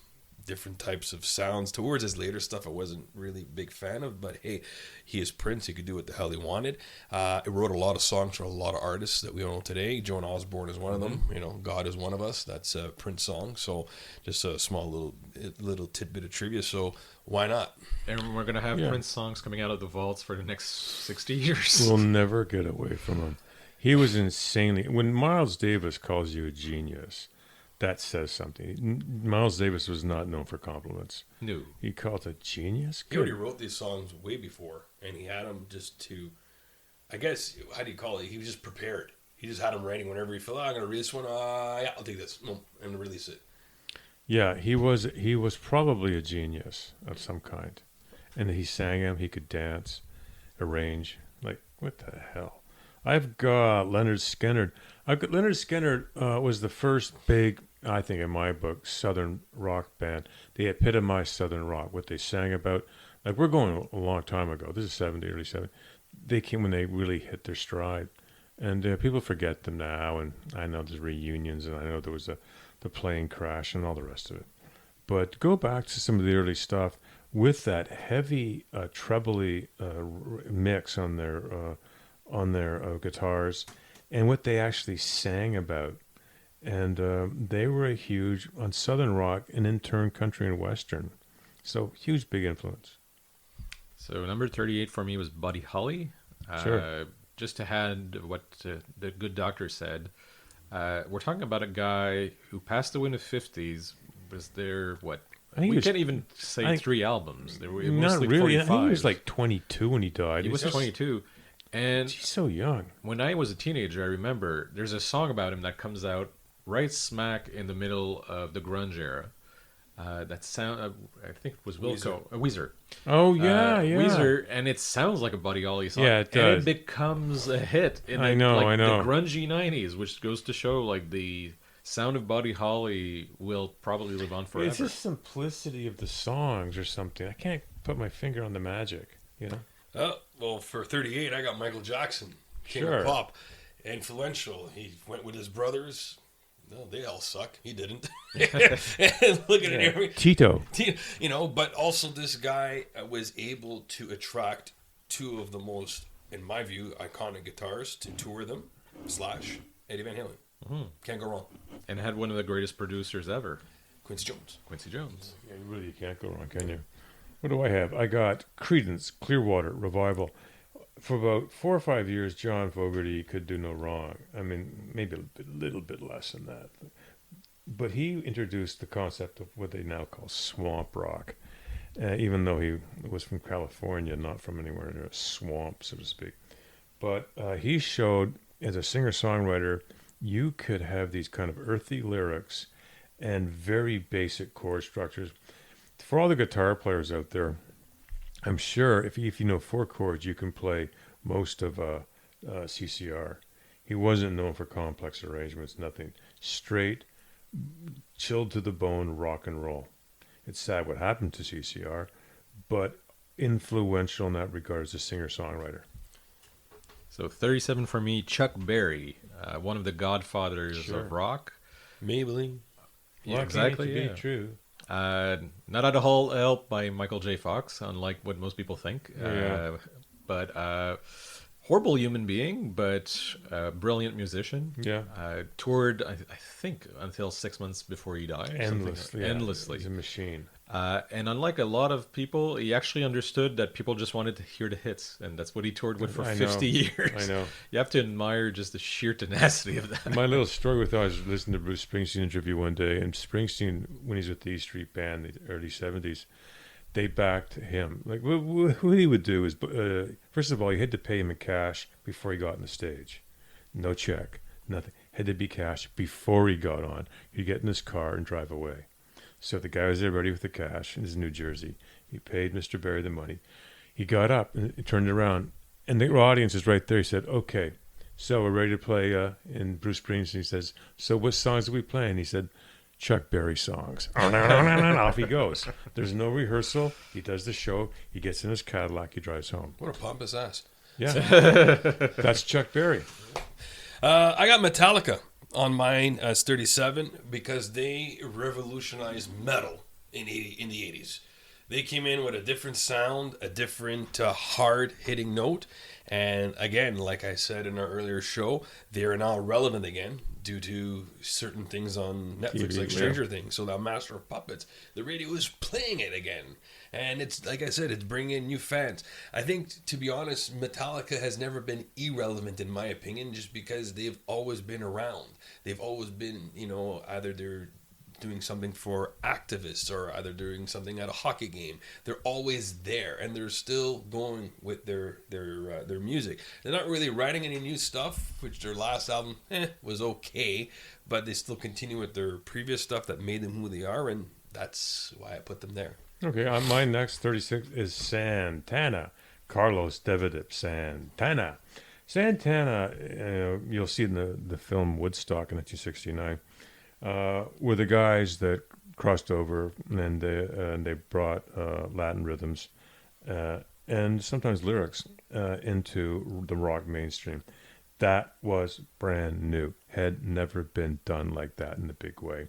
different types of sounds. Towards his later stuff, I wasn't really a big fan of, but hey, he is Prince. He could do what the hell he wanted. He wrote a lot of songs for a lot of artists that we know today. Joan Osborne is one of them. You know, God is one of us. That's a Prince song. So just a small little tidbit of trivia. So why not? And we're gonna have Prince songs coming out of the vaults for the next 60 years. We'll never get away from him. He was insanely. When Miles Davis calls you a genius, that says something. Miles Davis was not known for compliments. No. He called a genius? He already wrote these songs way before, and he had them just to, I guess, how do you call it? He was just prepared. He just had them writing whenever he felt, I'm going to read this one. Yeah, I'll take this. No, and release it. Yeah, he was probably a genius of some kind. And he sang them. He could dance, arrange. Like, what the hell? I've got Leonard Skinner. Leonard Skinner was the first big, I think in my book, Southern rock band. They epitomized Southern rock, what they sang about. Like, we're going a long time ago. This is 70, early 70. They came when they really hit their stride. And people forget them now. And I know there's reunions, and I know there was the plane crash and all the rest of it. But go back to some of the early stuff with that heavy, trebly mix on their guitars, and what they actually sang about. And they were a huge, on Southern rock, and in turn country and Western. So huge, big influence. So number 38 for me was Buddy Holly. Sure. Just to add what the good doctor said, we're talking about a guy who passed away in the 50s. Was there, what? We can't even say 3 albums. There were not mostly really. 45. I think he was like 22 when he died. He was 22. And he's so young. When I was a teenager, I remember there's a song about him that comes out right smack in the middle of the grunge era. That sound, I think it was Weezer. Oh yeah, yeah. Weezer, and it sounds like a Buddy Holly song. Yeah, it does. And it becomes a hit in I the know. the grungy '90s, which goes to show like the sound of Buddy Holly will probably live on forever. It's the simplicity of the songs or something. I can't put my finger on the magic. You know. Oh, well, for 38, I got Michael Jackson, King Sure. of Pop. Influential. He went with his brothers. No, they all suck. He didn't. And look at it here. Tito. You know, but also this guy was able to attract 2 of the most, in my view, iconic guitars to tour them, / Eddie Van Halen. Mm-hmm. Can't go wrong. And had one of the greatest producers ever, Quincy Jones. Quincy Jones. Yeah, you really can't go wrong, can you? What do I have? I got Creedence Clearwater Revival. For about 4 or 5 years, John Fogerty could do no wrong. I mean, maybe a little bit less than that. But he introduced the concept of what they now call swamp rock, even though he was from California, not from anywhere near a swamp, so to speak. But he showed, as a singer-songwriter, you could have these kind of earthy lyrics and very basic chord structures. For all the guitar players out there, I'm sure if you know 4 chords, you can play most of CCR. He wasn't known for complex arrangements, nothing. Straight, chilled to the bone rock and roll. It's sad what happened to CCR, but influential in that regard as a singer-songwriter. So 37 for me, Chuck Berry, one of the godfathers of rock. Maybelline. Yeah, exactly. To Yeah. be true. Not at all helped by Michael J. Fox, unlike what most people think. Yeah. But horrible human being, but brilliant musician. Yeah. Toured, I think, until 6 months before he died. Endlessly. Endlessly. He's a machine. And unlike a lot of people, he actually understood that people just wanted to hear the hits, and that's what he toured with for I 50 know. years. I know. You have to admire just the sheer tenacity of that. My little story with that, I was listening to Bruce Springsteen interview one day, and Springsteen, when he's with the E Street Band in the early 70s, they backed him. Like, what he would do is, first of all, you had to pay him in cash before he got on the stage. No check, nothing. Had to be cash before he got on. He'd get in his car and drive away. So the guy was there ready with the cash. This is New Jersey. He paid Mr. Berry the money. He got up and he turned around, and the audience is right there. He said, "Okay, so we're ready to play." And Bruce Springsteen says, "So what songs are we playing?" He said, "Chuck Berry songs." Off he goes. There's no rehearsal. He does the show. He gets in his Cadillac. He drives home. What a pompous ass. Yeah, that's Chuck Berry. I got Metallica on mine as 37 because they revolutionized metal in the 80s. They came in with a different sound, a different hard hitting note, and again, like I said in our earlier show, they are now relevant again due to certain things on Netflix, TV, like yeah. Stranger Things. So now Master of Puppets, the radio is playing it again, and it's like I said, it's bringing in new fans. I think, to be honest, Metallica has never been irrelevant in my opinion, just because they've always been around. They've always been, either they're doing something for activists or either doing something at a hockey game. They're always there, and they're still going with their music. They're not really writing any new stuff, which their last album was okay, but they still continue with their previous stuff that made them who they are, and that's why I put them there. Okay, my next 36 is Santana. Carlos David Santana. Santana, you'll see in the film Woodstock in 1969, were the guys that crossed over and they brought Latin rhythms and sometimes lyrics into the rock mainstream. That was brand new. Had never been done like that in a big way.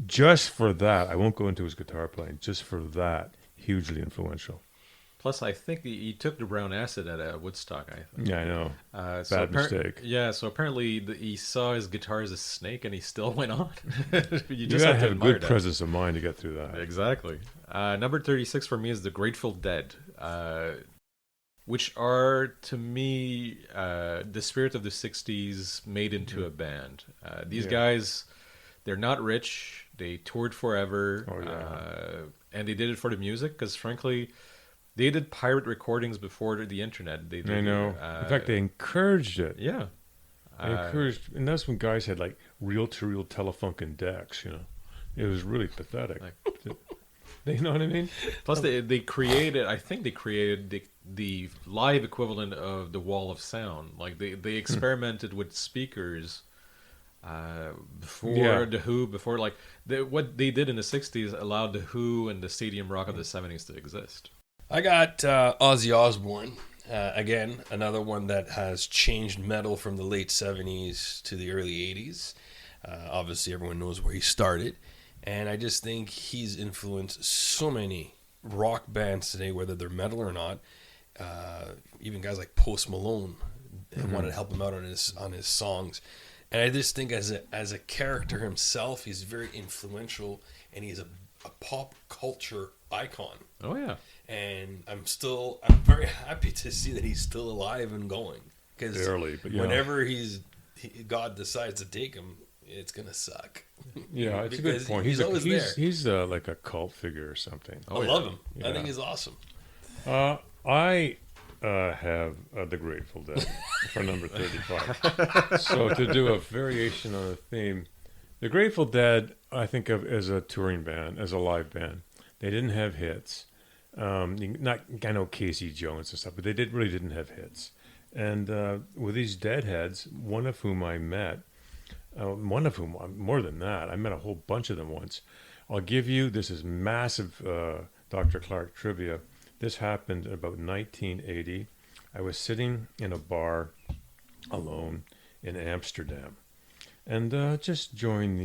Just for that, I won't go into his guitar playing, just for that, hugely influential. Plus, I think he took the brown acid at Woodstock, I think. Yeah, I know. Bad mistake. Yeah, so apparently he saw his guitar as a snake and he still went on. You just gotta have a admire good that. presence of mind to get through that. Exactly. Number 36 for me is the Grateful Dead, which are, to me, the spirit of the 60s made into a band. These guys, they're not rich. They toured forever. Oh, yeah. And they did it for the music because, frankly, they did pirate recordings before the internet. They did, I know. In fact, they encouraged it. Yeah. They encouraged, and that's when guys had like reel-to-reel Telefunken decks. It was really pathetic. You know what I mean? Plus, they created. I think they created the live equivalent of the wall of sound. Like they experimented with speakers before the Who. Before what they did in the '60s allowed the Who and the stadium rock of the '70s to exist. I got Ozzy Osbourne. Again, another one that has changed metal from the late 70s to the early 80s. Obviously, everyone knows where he started. And I just think he's influenced so many rock bands today, whether they're metal or not. Even guys like Post Malone wanted to help him out on his songs. And I just think as a character himself, he's very influential, and he's a pop culture icon. Oh, yeah. And I'm very happy to see that he's still alive and going. Because whenever God decides to take him, it's gonna suck. Yeah, it's a good point. He's always there. He's like a cult figure or something. I love him. Yeah. I think he's awesome. I have the Grateful Dead for number 35. So to do a variation on a theme, the Grateful Dead I think of as a touring band, as a live band. They didn't have hits. I know Casey Jones and stuff, but they really didn't have hits. And with these Deadheads, one of whom I met, more than that, I met a whole bunch of them once. I'll give you, this is massive Dr. Clark trivia. This happened about 1980. I was sitting in a bar alone in Amsterdam, and just enjoying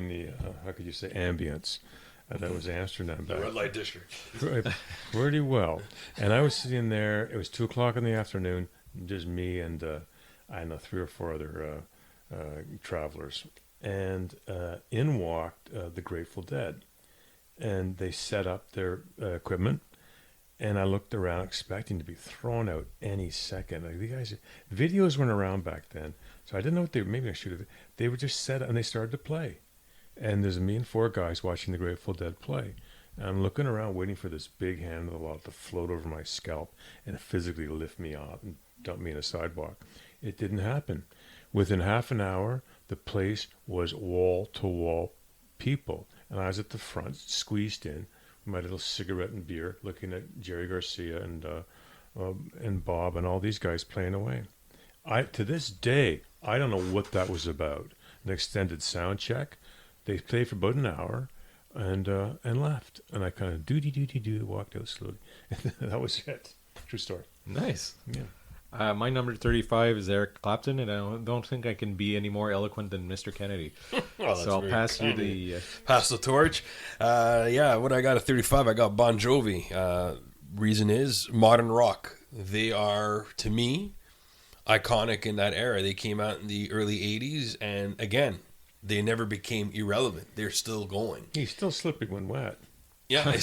the how could you say, ambience. That was Amsterdam. The red light district. Pretty well. And I was sitting there. It was 2:00 in the afternoon. Just me and I know 3 or 4 other travelers. And in walked the Grateful Dead, and they set up their equipment. And I looked around, expecting to be thrown out any second. Like, the guys, videos weren't around back then, so I didn't know what maybe I should have. They were just set up, and they started to play. And there's me and 4 guys watching the Grateful Dead play. And I'm looking around, waiting for this big hand of the law to float over my scalp and physically lift me up and dump me in a sidewalk. It didn't happen. Within half an hour, the place was wall-to-wall people. And I was at the front, squeezed in, with my little cigarette and beer, looking at Jerry Garcia and Bob and all these guys playing away. To this day, I don't know what that was about. An extended sound check. They played for about an hour and left. And I kind of do walked out slowly. That was it. True story. Nice. Yeah. My number 35 is Eric Clapton, and I don't think I can be any more eloquent than Mr. Kennedy. Well, So I'll pass you the. Pass the torch. Yeah, what I got at 35, I got Bon Jovi. Reason is modern rock. They are, to me, iconic in that era. They came out in the early 80s, and again, they never became irrelevant. They're still going. He's still slipping when wet. Yeah,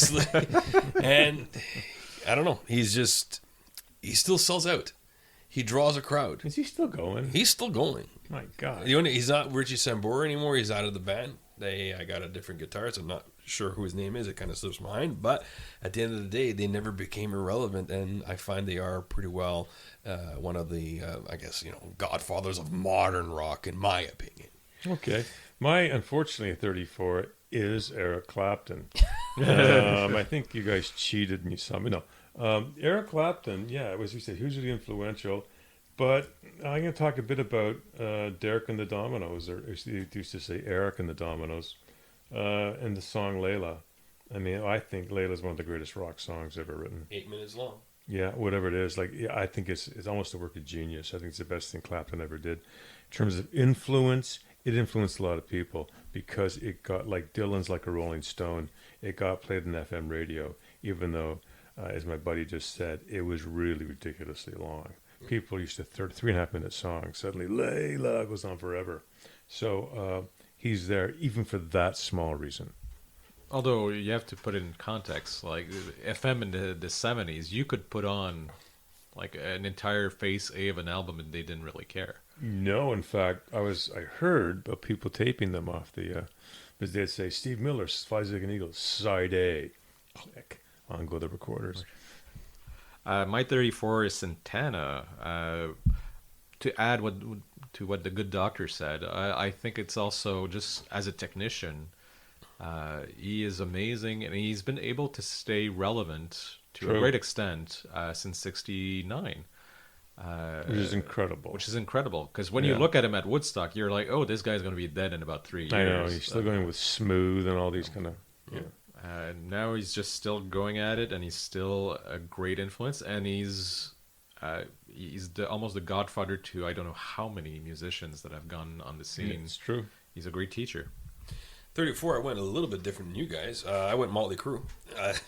and I don't know. He still sells out. He draws a crowd. Is he still going? He's still going. My God. He's not Richie Sambora anymore. He's out of the band. I got a different guitarist. I'm not sure who his name is. It kind of slips behind. But at the end of the day, they never became irrelevant, and I find they are pretty well one of the, godfathers of modern rock, in my opinion. Okay. My, unfortunately, 34 is Eric Clapton. I think you guys cheated me some. No. Eric Clapton, yeah, as you said, hugely influential. But I'm going to talk a bit about Derek and the Dominoes, or they used to say Eric and the Dominoes, and the song Layla. I mean, I think Layla is one of the greatest rock songs ever written. 8 minutes long. Yeah, whatever it is. I think it's almost a work of genius. I think it's the best thing Clapton ever did. In terms of influence, it influenced a lot of people because it got, like Dylan's like a Rolling Stone. It got played on FM radio, even though, as my buddy just said, it was really ridiculously long. People used to 3.5-minute songs. Suddenly, Layla goes on forever. So he's there even for that small reason. Although you have to put it in context, like FM in the 70s, you could put on like an entire face A of an album and they didn't really care. No, in fact, I heard of people taping them off because they'd say Steve Miller, Flies Like an Eagle, side A, click, on go the recorders. My 34 is Santana. To add to what the good doctor said, I think it's also just as a technician, he is amazing, and he's been able to stay relevant to a great extent since '69. Which is incredible. Which is incredible, because when you look at him at Woodstock, you're like, oh, this guy's going to be dead in about 3 years. I know, he's still going with Smooth and all these kind of... Yeah. Now he's just still going at it, and he's still a great influence, and he's almost the godfather to I don't know how many musicians that have gone on the scene. Yeah, it's true. He's a great teacher. 34, I went a little bit different than you guys. I went Motley Crue,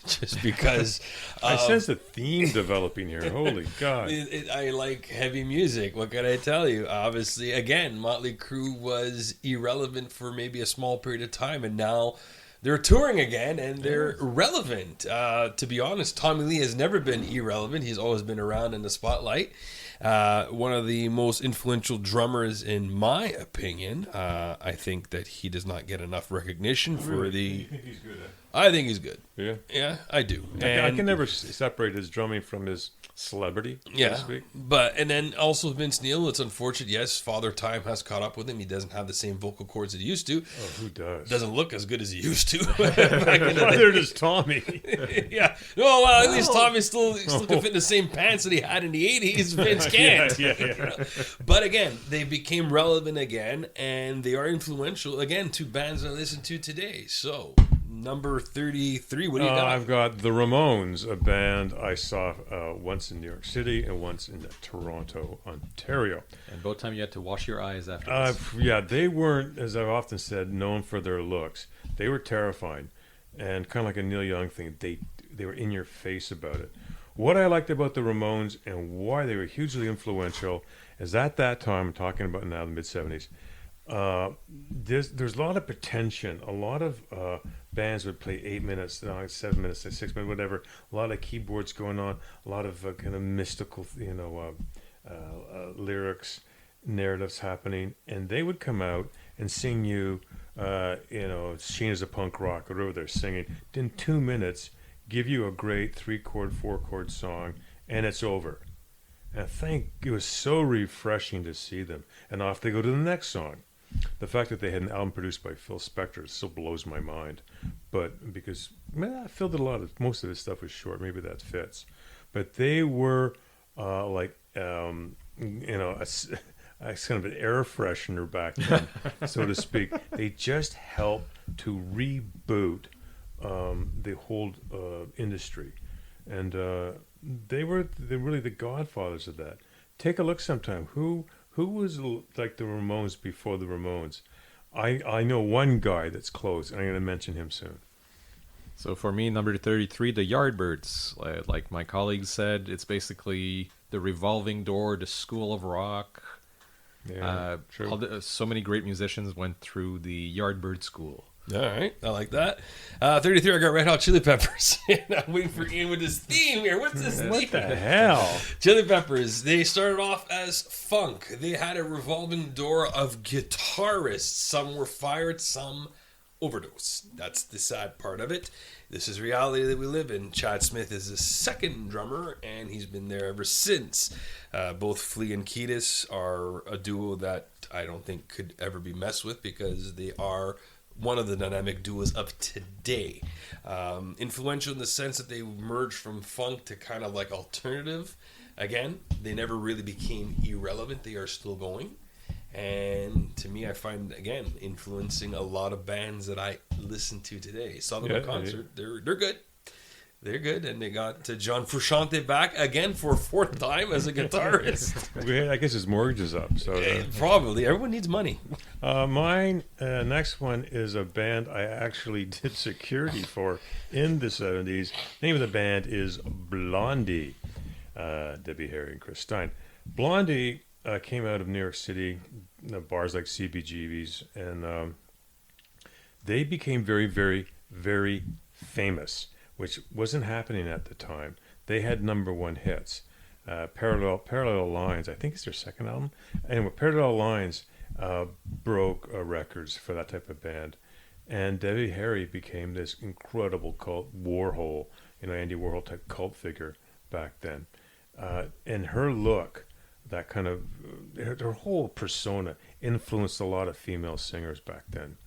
just because... I sense a theme developing here. Holy God. I like heavy music. What can I tell you? Obviously, again, Motley Crue was irrelevant for maybe a small period of time, and now they're touring again, and they're relevant. To be honest, Tommy Lee has never been irrelevant. He's always been around in the spotlight. One of the most influential drummers, in my opinion. I think that he does not get enough recognition for the... You think he's good, I think he's good. Yeah? Yeah, I do. I can never separate his drumming from his celebrity, so to speak. And then also Vince Neil, it's unfortunate. Yes, Father Time has caught up with him. He doesn't have the same vocal cords that he used to. Oh, who does? Doesn't look as good as he used to. They're just Tommy. Yeah. No, well, at least Tommy still can fit in the same pants that he had in the 80s. Vince can't. Yeah. But again, they became relevant again, and they are influential, again, to bands I listen to today. So... Number 33, what do you got? I've got the Ramones, a band I saw once in New York City and once in Toronto, Ontario. And both times you had to wash your eyes after this. Yeah, they weren't, as I've often said, known for their looks. They were terrifying, and kind of like a Neil Young thing, they were in your face about it. What I liked about the Ramones and why they were hugely influential is at that time, I'm talking about now the mid-'70s, there's a lot of pretension. A lot of bands would play 8 minutes, 7 minutes, 6 minutes, whatever. A lot of keyboards going on. A lot of kind of mystical, lyrics, narratives happening, and they would come out and sing you, "Sheen is a Punk Rock," whatever they're singing. In 2 minutes, give you a great 3-chord, 4-chord song, and it's over. And I think it was so refreshing to see them. And off they go to the next song. The fact that they had an album produced by Phil Spector still blows my mind. But because I feel that most of this stuff was short, maybe that fits. But they were a kind of an air freshener back then, so to speak. They just helped to reboot the whole industry. And they're really the godfathers of that. take a look sometime. Who was like the Ramones before the Ramones? I know one guy that's close, and I'm going to mention him soon. So for me, number 33, the Yardbirds. Like my colleagues said, it's basically the revolving door, the school of rock. Yeah, true. So many great musicians went through the Yardbird school. All right, I like that. 33, I got Red Hot Chili Peppers. And I'm waiting for Ian with his theme here. What's this theme? What the hell? Chili Peppers, they started off as funk. They had a revolving door of guitarists. Some were fired, some overdose. That's the sad part of it. This is reality that we live in. Chad Smith is the second drummer, and he's been there ever since. Both Flea and Kiedis are a duo that I don't think could ever be messed with because they are one of the dynamic duos of today. Influential in the sense that they merged from funk to kind of like alternative. Again, they never really became irrelevant. They are still going. And to me, I find, again, influencing a lot of bands that I listen to today. Saw them in concert. They're good. They're good. And they got John Frusciante back again for a fourth time as a guitarist. I guess his mortgage is up. So Probably. Everyone needs money. Mine next one is a band I actually did security for in the 70s. Name of the band is Blondie. Debbie Harry and Chris Stein. Blondie came out of New York City, bars like CBGB's, and they became very, very, very famous, which wasn't happening at the time. They had number one hits. Parallel Lines, I think it's their second album. Anyway, Parallel Lines broke records for that type of band. And Debbie Harry became this incredible cult Warhol, Andy Warhol type cult figure back then. And her look, that kind of, her whole persona influenced a lot of female singers back then.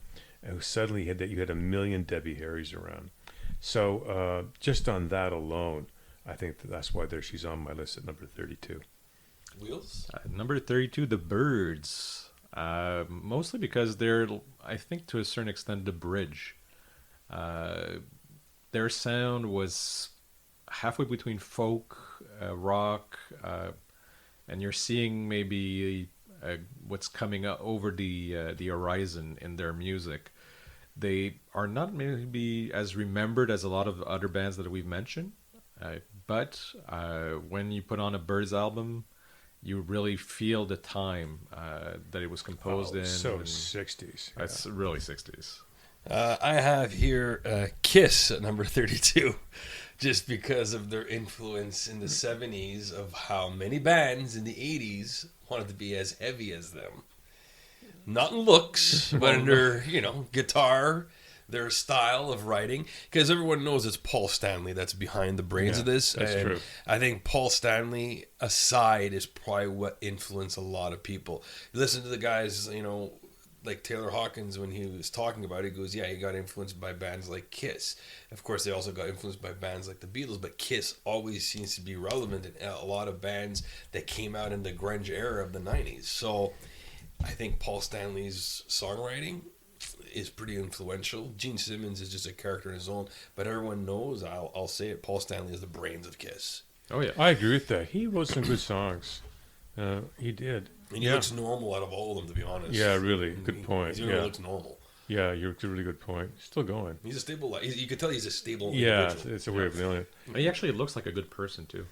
And suddenly you had a million Debbie Harrys around. So just on that alone, I think that's why she's on my list at number 32. Wheels? Number 32, the Birds. Mostly because they're, I think to a certain extent, the bridge. Their sound was halfway between folk, rock, and you're seeing maybe what's coming up over the horizon in their music. They are not maybe as remembered as a lot of other bands that we've mentioned, but when you put on a Birds album, you really feel the time that it was composed in. So 60s. Yeah. It's really 60s. I have here Kiss at number 32, just because of their influence in the 70s of how many bands in the 80s wanted to be as heavy as them. Not in looks, but in their, guitar, their style of writing. Because everyone knows it's Paul Stanley that's behind the brains of this. That's true. I think Paul Stanley aside is probably what influenced a lot of people. You listen to the guys, like Taylor Hawkins, when he was talking about it, he goes, yeah, he got influenced by bands like Kiss. Of course, they also got influenced by bands like the Beatles, but Kiss always seems to be relevant in a lot of bands that came out in the grunge era of the 90s. So I think Paul Stanley's songwriting is pretty influential. Gene Simmons is just a character in his own, but everyone knows, I'll say it, Paul Stanley is the brains of Kiss. Oh, yeah. I agree with that. He wrote some good songs. He did. And he looks normal out of all of them, to be honest. Yeah, really. Good point. He looks normal. Yeah, you're a really good point. Still going. He's a stable. You could tell he's a stable Yeah, individual. it's a way of feeling it. He actually looks like a good person, too.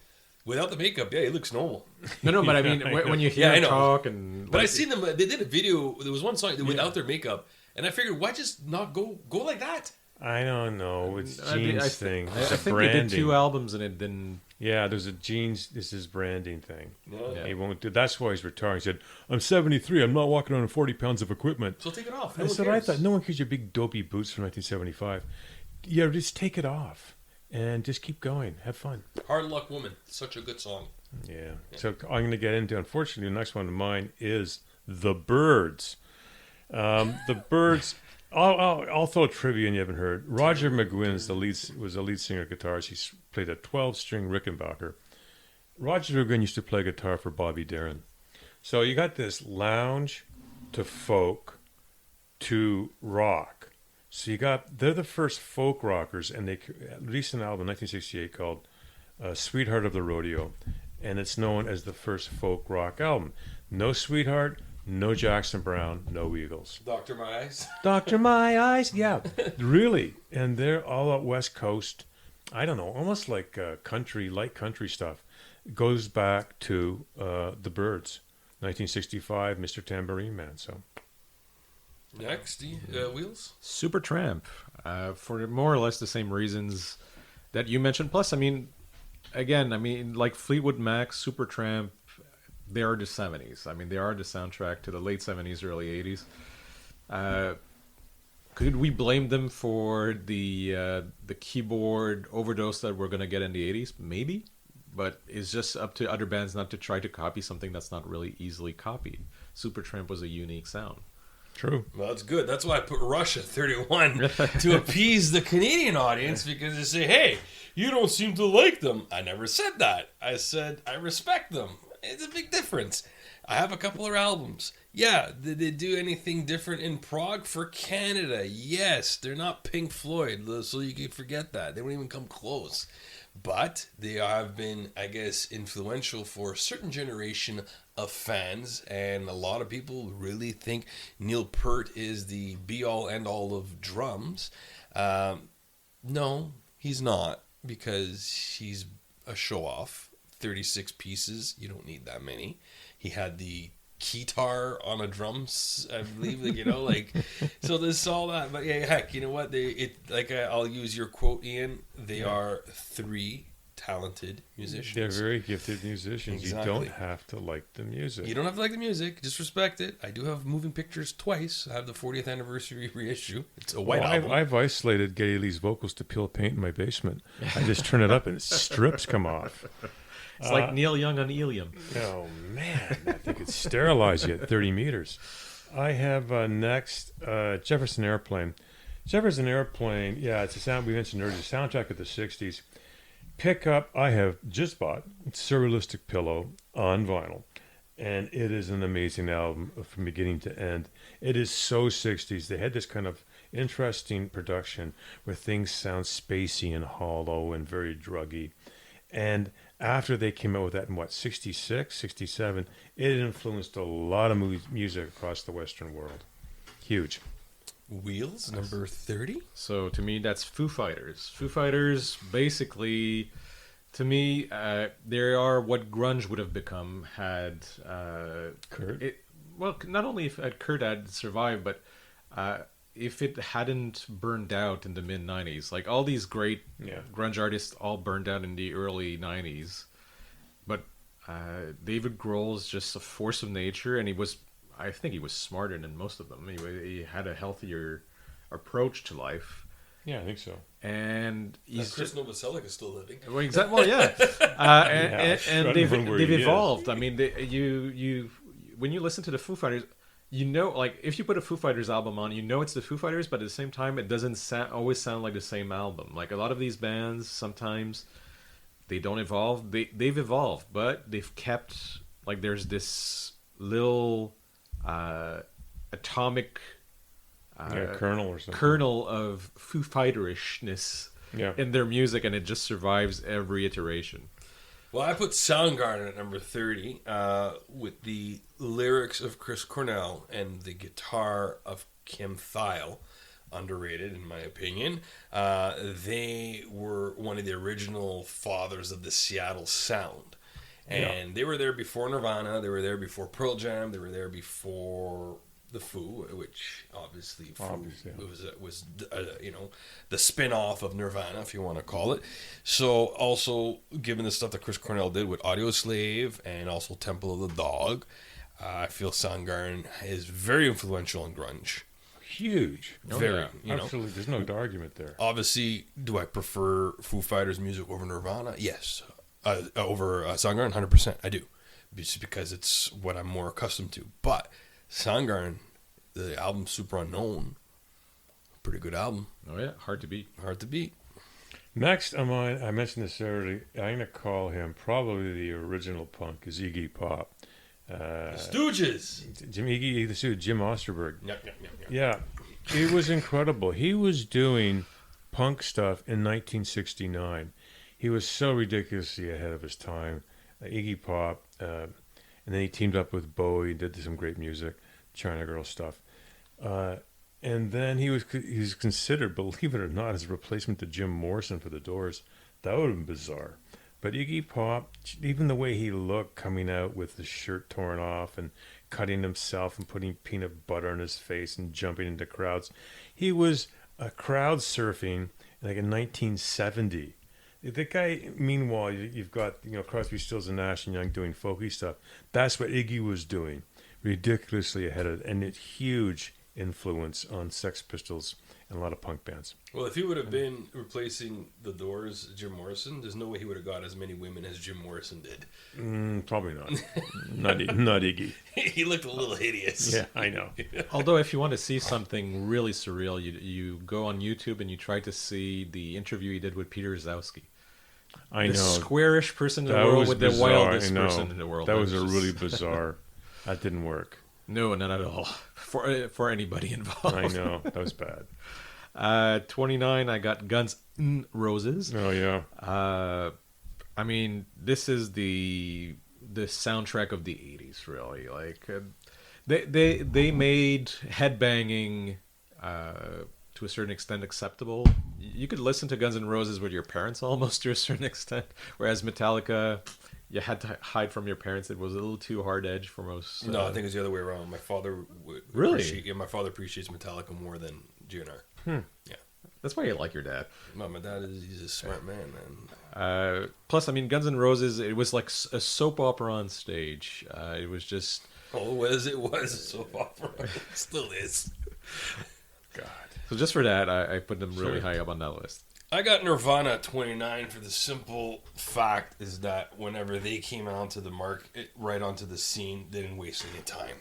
Without the makeup, yeah, he looks normal. No, but I mean, when you hear I him know. talk and... But I seen them. They did a video. There was one song without their makeup, and I figured, why just not go like that? I don't know. It's Gene's thing. I It's a think branding. they did 2 albums and it didn't... Yeah, there's a Gene's. This is branding thing. Yeah. He won't do. That's why he's retiring. He said, "I'm 73. I'm not walking around with 40 pounds of equipment." So take it off. That's what I thought. No one cares your big dopey boots from 1975. Yeah, just take it off and just keep going. Have fun. Hard Luck Woman. Such a good song. Yeah. So I'm going to get into. Unfortunately, the next one of mine is the Birds. The Birds. I'll throw trivia in you haven't heard. Roger McGuinn was the lead singer guitarist. He played a 12-string Rickenbacker. Roger McGuinn used to play guitar for Bobby Darin. So you got this lounge to folk to rock. So they're the first folk rockers, and they released an album in 1968 called Sweetheart of the Rodeo. and it's known as the first folk rock album. No Sweetheart, no Jackson Browne, no Eagles. Dr. My Eyes. Dr. My Eyes, yeah, really. And they're all out West Coast. I don't know, almost like country, light country stuff. Goes back to the Byrds, 1965, Mr. Tambourine Man. So Next, Wheels. Supertramp, for more or less the same reasons that you mentioned. Plus, I mean, again, I mean, like Fleetwood Mac, Supertramp, they are the 70s. I mean, they are the soundtrack to the late 70s, early 80s. Could we blame them for the keyboard overdose that we're going to get in the 80s? Maybe. But it's just up to other bands not to try to copy something that's not really easily copied. Supertramp was a unique sound. true. Well, that's good. That's why I put Rush at 31 to appease the Canadian audience, because they say, hey, you don't seem to like them. I never said that. I said I respect them. It's a big difference. I have a couple of albums. Yeah, did they do anything different in Prague for Canada? Yes, they're not Pink Floyd, so you can forget that. They don't even come close. But they have been, I guess, influential for a certain generation of fans, and a lot of people really think Neil Peart is the be-all, end-all of drums. No, he's not, because he's a show-off. 36 pieces, you don't need that many. He had the keytar on a drums, I believe, so there's all that. But yeah, heck, you know what? I'll use your quote, Ian. They are three talented musicians. They're very gifted musicians. Exactly. You don't have to like the music. You don't have to like the music. Just respect it. I do have Moving Pictures twice. I have the 40th anniversary reissue. It's a white album. I've isolated Geddy Lee's vocals to peel paint in my basement. I just turn it up and strips come off. It's like Neil Young on Helium. Oh, man. I think it'd sterilize you at 30 meters. I have next Jefferson Airplane. Jefferson Airplane, yeah, it's a sound we mentioned earlier, soundtrack of the 60s. Pickup, I have just bought Surrealistic Pillow on vinyl, and it is an amazing album from beginning to end. It is so 60s. They had this kind of interesting production where things sound spacey and hollow and very druggy. And after they came out with that in, 66, 67, it influenced a lot of music across the Western world. Huge. Wheels, number 30. So to me, that's Foo Fighters. Foo Fighters, basically, to me, they are what grunge would have become had Kurt? not only if Kurt had survived, but if it hadn't burned out in the mid 90s. Like all these great grunge artists all burned out in the early 90s. But David Grohl's just a force of nature, and I think he was smarter than most of them. He had a healthier approach to life. Yeah, I think so. And he's Chris Novoselic is still living. Well, exactly. Well, yeah. And they've evolved. Is. I mean, you when you listen to the Foo Fighters, you know, like if you put a Foo Fighters album on, you know it's the Foo Fighters, but at the same time, it doesn't always sound like the same album. Like a lot of these bands, sometimes they don't evolve. They've evolved, but they've kept, like, there's this little atomic kernel or something. Kernel of Foo Fighter-ishness in their music, and it just survives every iteration. Well, I put Soundgarden at number 30 with the lyrics of Chris Cornell and the guitar of Kim Thayil. Underrated, in my opinion. They were one of the original fathers of the Seattle sound. And they were there before Nirvana. They were there before Pearl Jam. They were there before the Foo, which obviously Foo was the spin-off of Nirvana, if you want to call it. So also, given the stuff that Chris Cornell did with Audioslave and also Temple of the Dog, I feel Soundgarden is very influential in grunge. Huge. Very. Absolutely. There's no argument there. Obviously, do I prefer Foo Fighters music over Nirvana? Yes. Over Soundgarden, 100%. I do. Just because it's what I'm more accustomed to. But Soundgarden, the album Super Unknown, pretty good album. Oh yeah, hard to beat. Hard to beat. Next on mine, I mentioned this earlier, I'm going to call him probably the original punk, is Iggy Pop. The Stooges. Iggy the Stooges, Jim Osterberg. Yep. Yeah, it was incredible. He was doing punk stuff in 1969. He was so ridiculously ahead of his time. Iggy Pop, and then he teamed up with Bowie, did some great music, China Girl stuff. And then he was considered, believe it or not, as a replacement to Jim Morrison for the Doors. That would have been bizarre. But Iggy Pop, even the way he looked coming out with his shirt torn off and cutting himself and putting peanut butter on his face and jumping into crowds, he was crowd surfing like in 1970. The guy, meanwhile, you've got Crosby, Stills and Nash and Young doing folky stuff. That's what Iggy was doing, ridiculously ahead of it, and it's huge influence on Sex Pistols and a lot of punk bands. Well, if he would have been replacing the Doors, Jim Morrison, there's no way he would have got as many women as Jim Morrison did. Probably not. not Iggy. He looked a little hideous. Yeah, I know. Although, if you want to see something really surreal, you go on YouTube and you try to see the interview he did with Peter Zowski. I know. The squarish person in the That world was with bizarre, the wildest I know. person in the world. That was just- really bizarre. That didn't work. No, not at all. For anybody involved. I know. That was bad. 29, I got Guns N' Roses. Oh, yeah. I mean, this is the soundtrack of the 80s, really. Like, they made headbanging to a certain extent acceptable. You could listen to Guns N' Roses with your parents almost to a certain extent, whereas Metallica, you had to hide from your parents. It was a little too hard edge for most. No, I think it's the other way around. My father would Really? my father appreciates Metallica more than GNR. Yeah. That's why you like your dad. No, my dad he's a smart man, man. Plus, I mean, Guns N' Roses, it was like a soap opera on stage. It was just... Oh, it was a soap opera. It still is. God. So just for that, I put them really high up on that list. I got Nirvana at 29 for the simple fact is that whenever they came onto the market, right onto the scene, they didn't waste any time.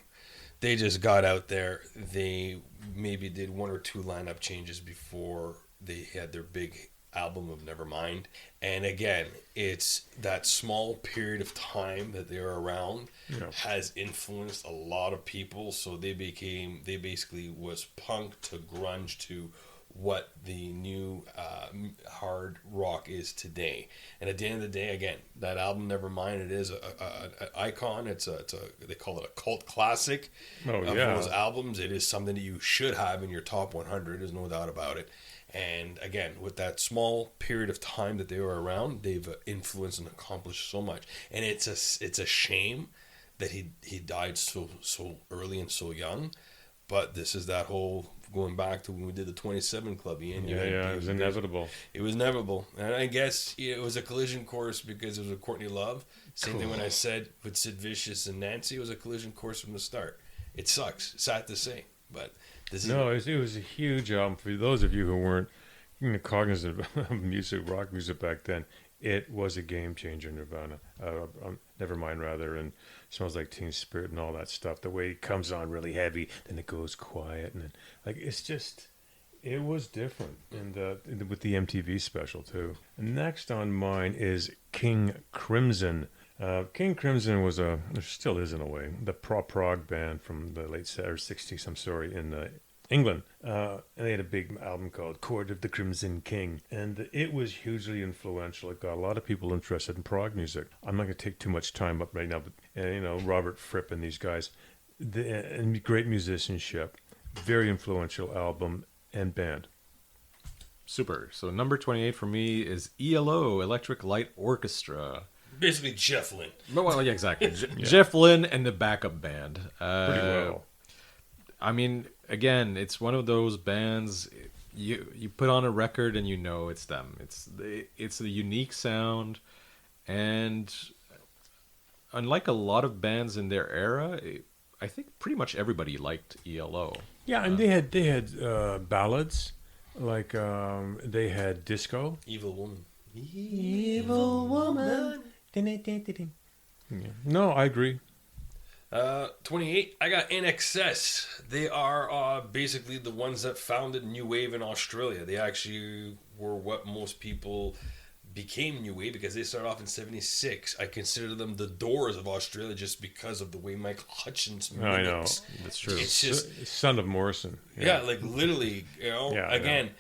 They just got out there. They maybe did one or two lineup changes before they had their big album of Nevermind. And again, it's that small period of time that they were around has influenced a lot of people. So they basically was punk to grunge to what the new hard rock is today. And at the end of the day, again, that album Nevermind, it is an icon. It's a they call it a cult classic of those albums. It is something that you should have in your top 100. There's no doubt about it. And again, with that small period of time that they were around, they've influenced and accomplished so much. And it's a shame that he died so early and so young. But this is that whole going back to when we did the 27 Club, Ian. It was inevitable. It was inevitable. And I guess it was a collision course because it was with Courtney Love. Same thing when I said with Sid Vicious and Nancy, it was a collision course from the start. It sucks. Sad to say. But this is... No, it was a huge album. For those of you who weren't cognizant of rock music back then, it was a game changer, Nirvana. Nevermind, rather, and Smells Like Teen Spirit and all that stuff. The way it comes on really heavy, then it goes quiet, and it's just, it was different. And with the MTV special too. Next on mine is King Crimson. King Crimson was still is in a way, the prog band from the late 60s. I'm sorry, in England. And they had a big album called Court of the Crimson King. And it was hugely influential. It got a lot of people interested in prog music. I'm not going to take too much time up right now, but Robert Fripp and these guys, and great musicianship, very influential album and band. Super. So number 28 for me is ELO, Electric Light Orchestra. Basically Jeff Lynne. Well, yeah, exactly. Jeff Lynne and the backup band. Pretty well. I mean, again, it's one of those bands you put on a record and it's them. It's the unique sound, and unlike a lot of bands in their era, I think pretty much everybody liked ELO. Yeah, and they had ballads, like they had disco. Evil Woman. Evil woman. No, I agree. 28, I got NXS. They are basically the ones that founded New Wave in Australia. They actually were what most people became New Wave because they started off in 76. I consider them the Doors of Australia just because of the way Michael Hutchence mimics. I know. That's true. It's just... Son of Morrison. Yeah, like literally, Yeah, again,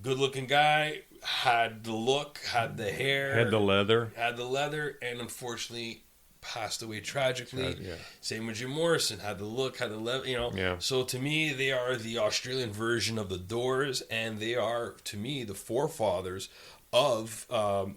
good-looking guy, had the look, had the hair, Had the leather. and unfortunately passed away tragically. Yeah. Same with Jim Morrison, had the look, had the leather, Yeah. So to me, they are the Australian version of the Doors, and they are, to me, the forefathers of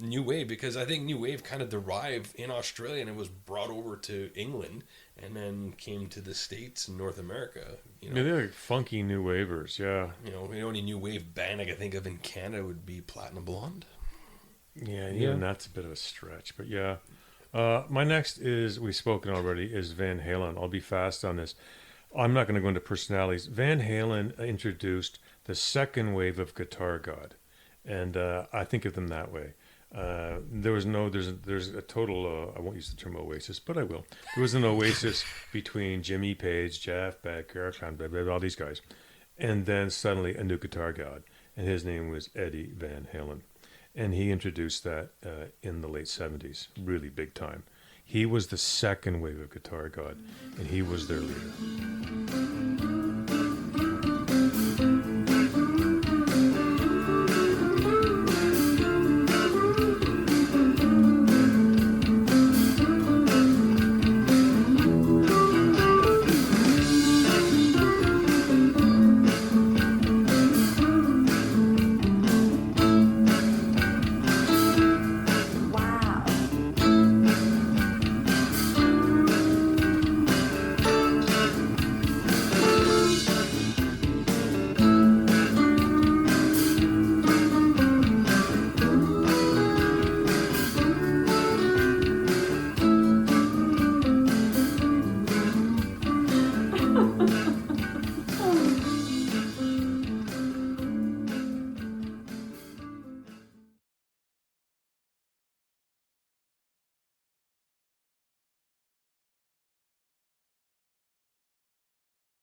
New Wave, because I think New Wave kind of derived in Australia and it was brought over to England and then came to the States and North America. Yeah, they're like funky new wavers. Yeah. The only New Wave band I can think of in Canada would be Platinum Blonde. Yeah, even that's a bit of a stretch, but yeah. My next is, we've spoken already, is Van Halen. I'll be fast on this. I'm not going to go into personalities. Van Halen introduced the second wave of Guitar God, and I think of them that way. There's a total, I won't use the term oasis, but I will. There was an oasis between Jimmy Page, Jeff Beck, Eric Clapton, all these guys. And then suddenly a new Guitar God, and his name was Eddie Van Halen. And he introduced that in the late 70s, really big time. He was the second wave of Guitar God, and he was their leader.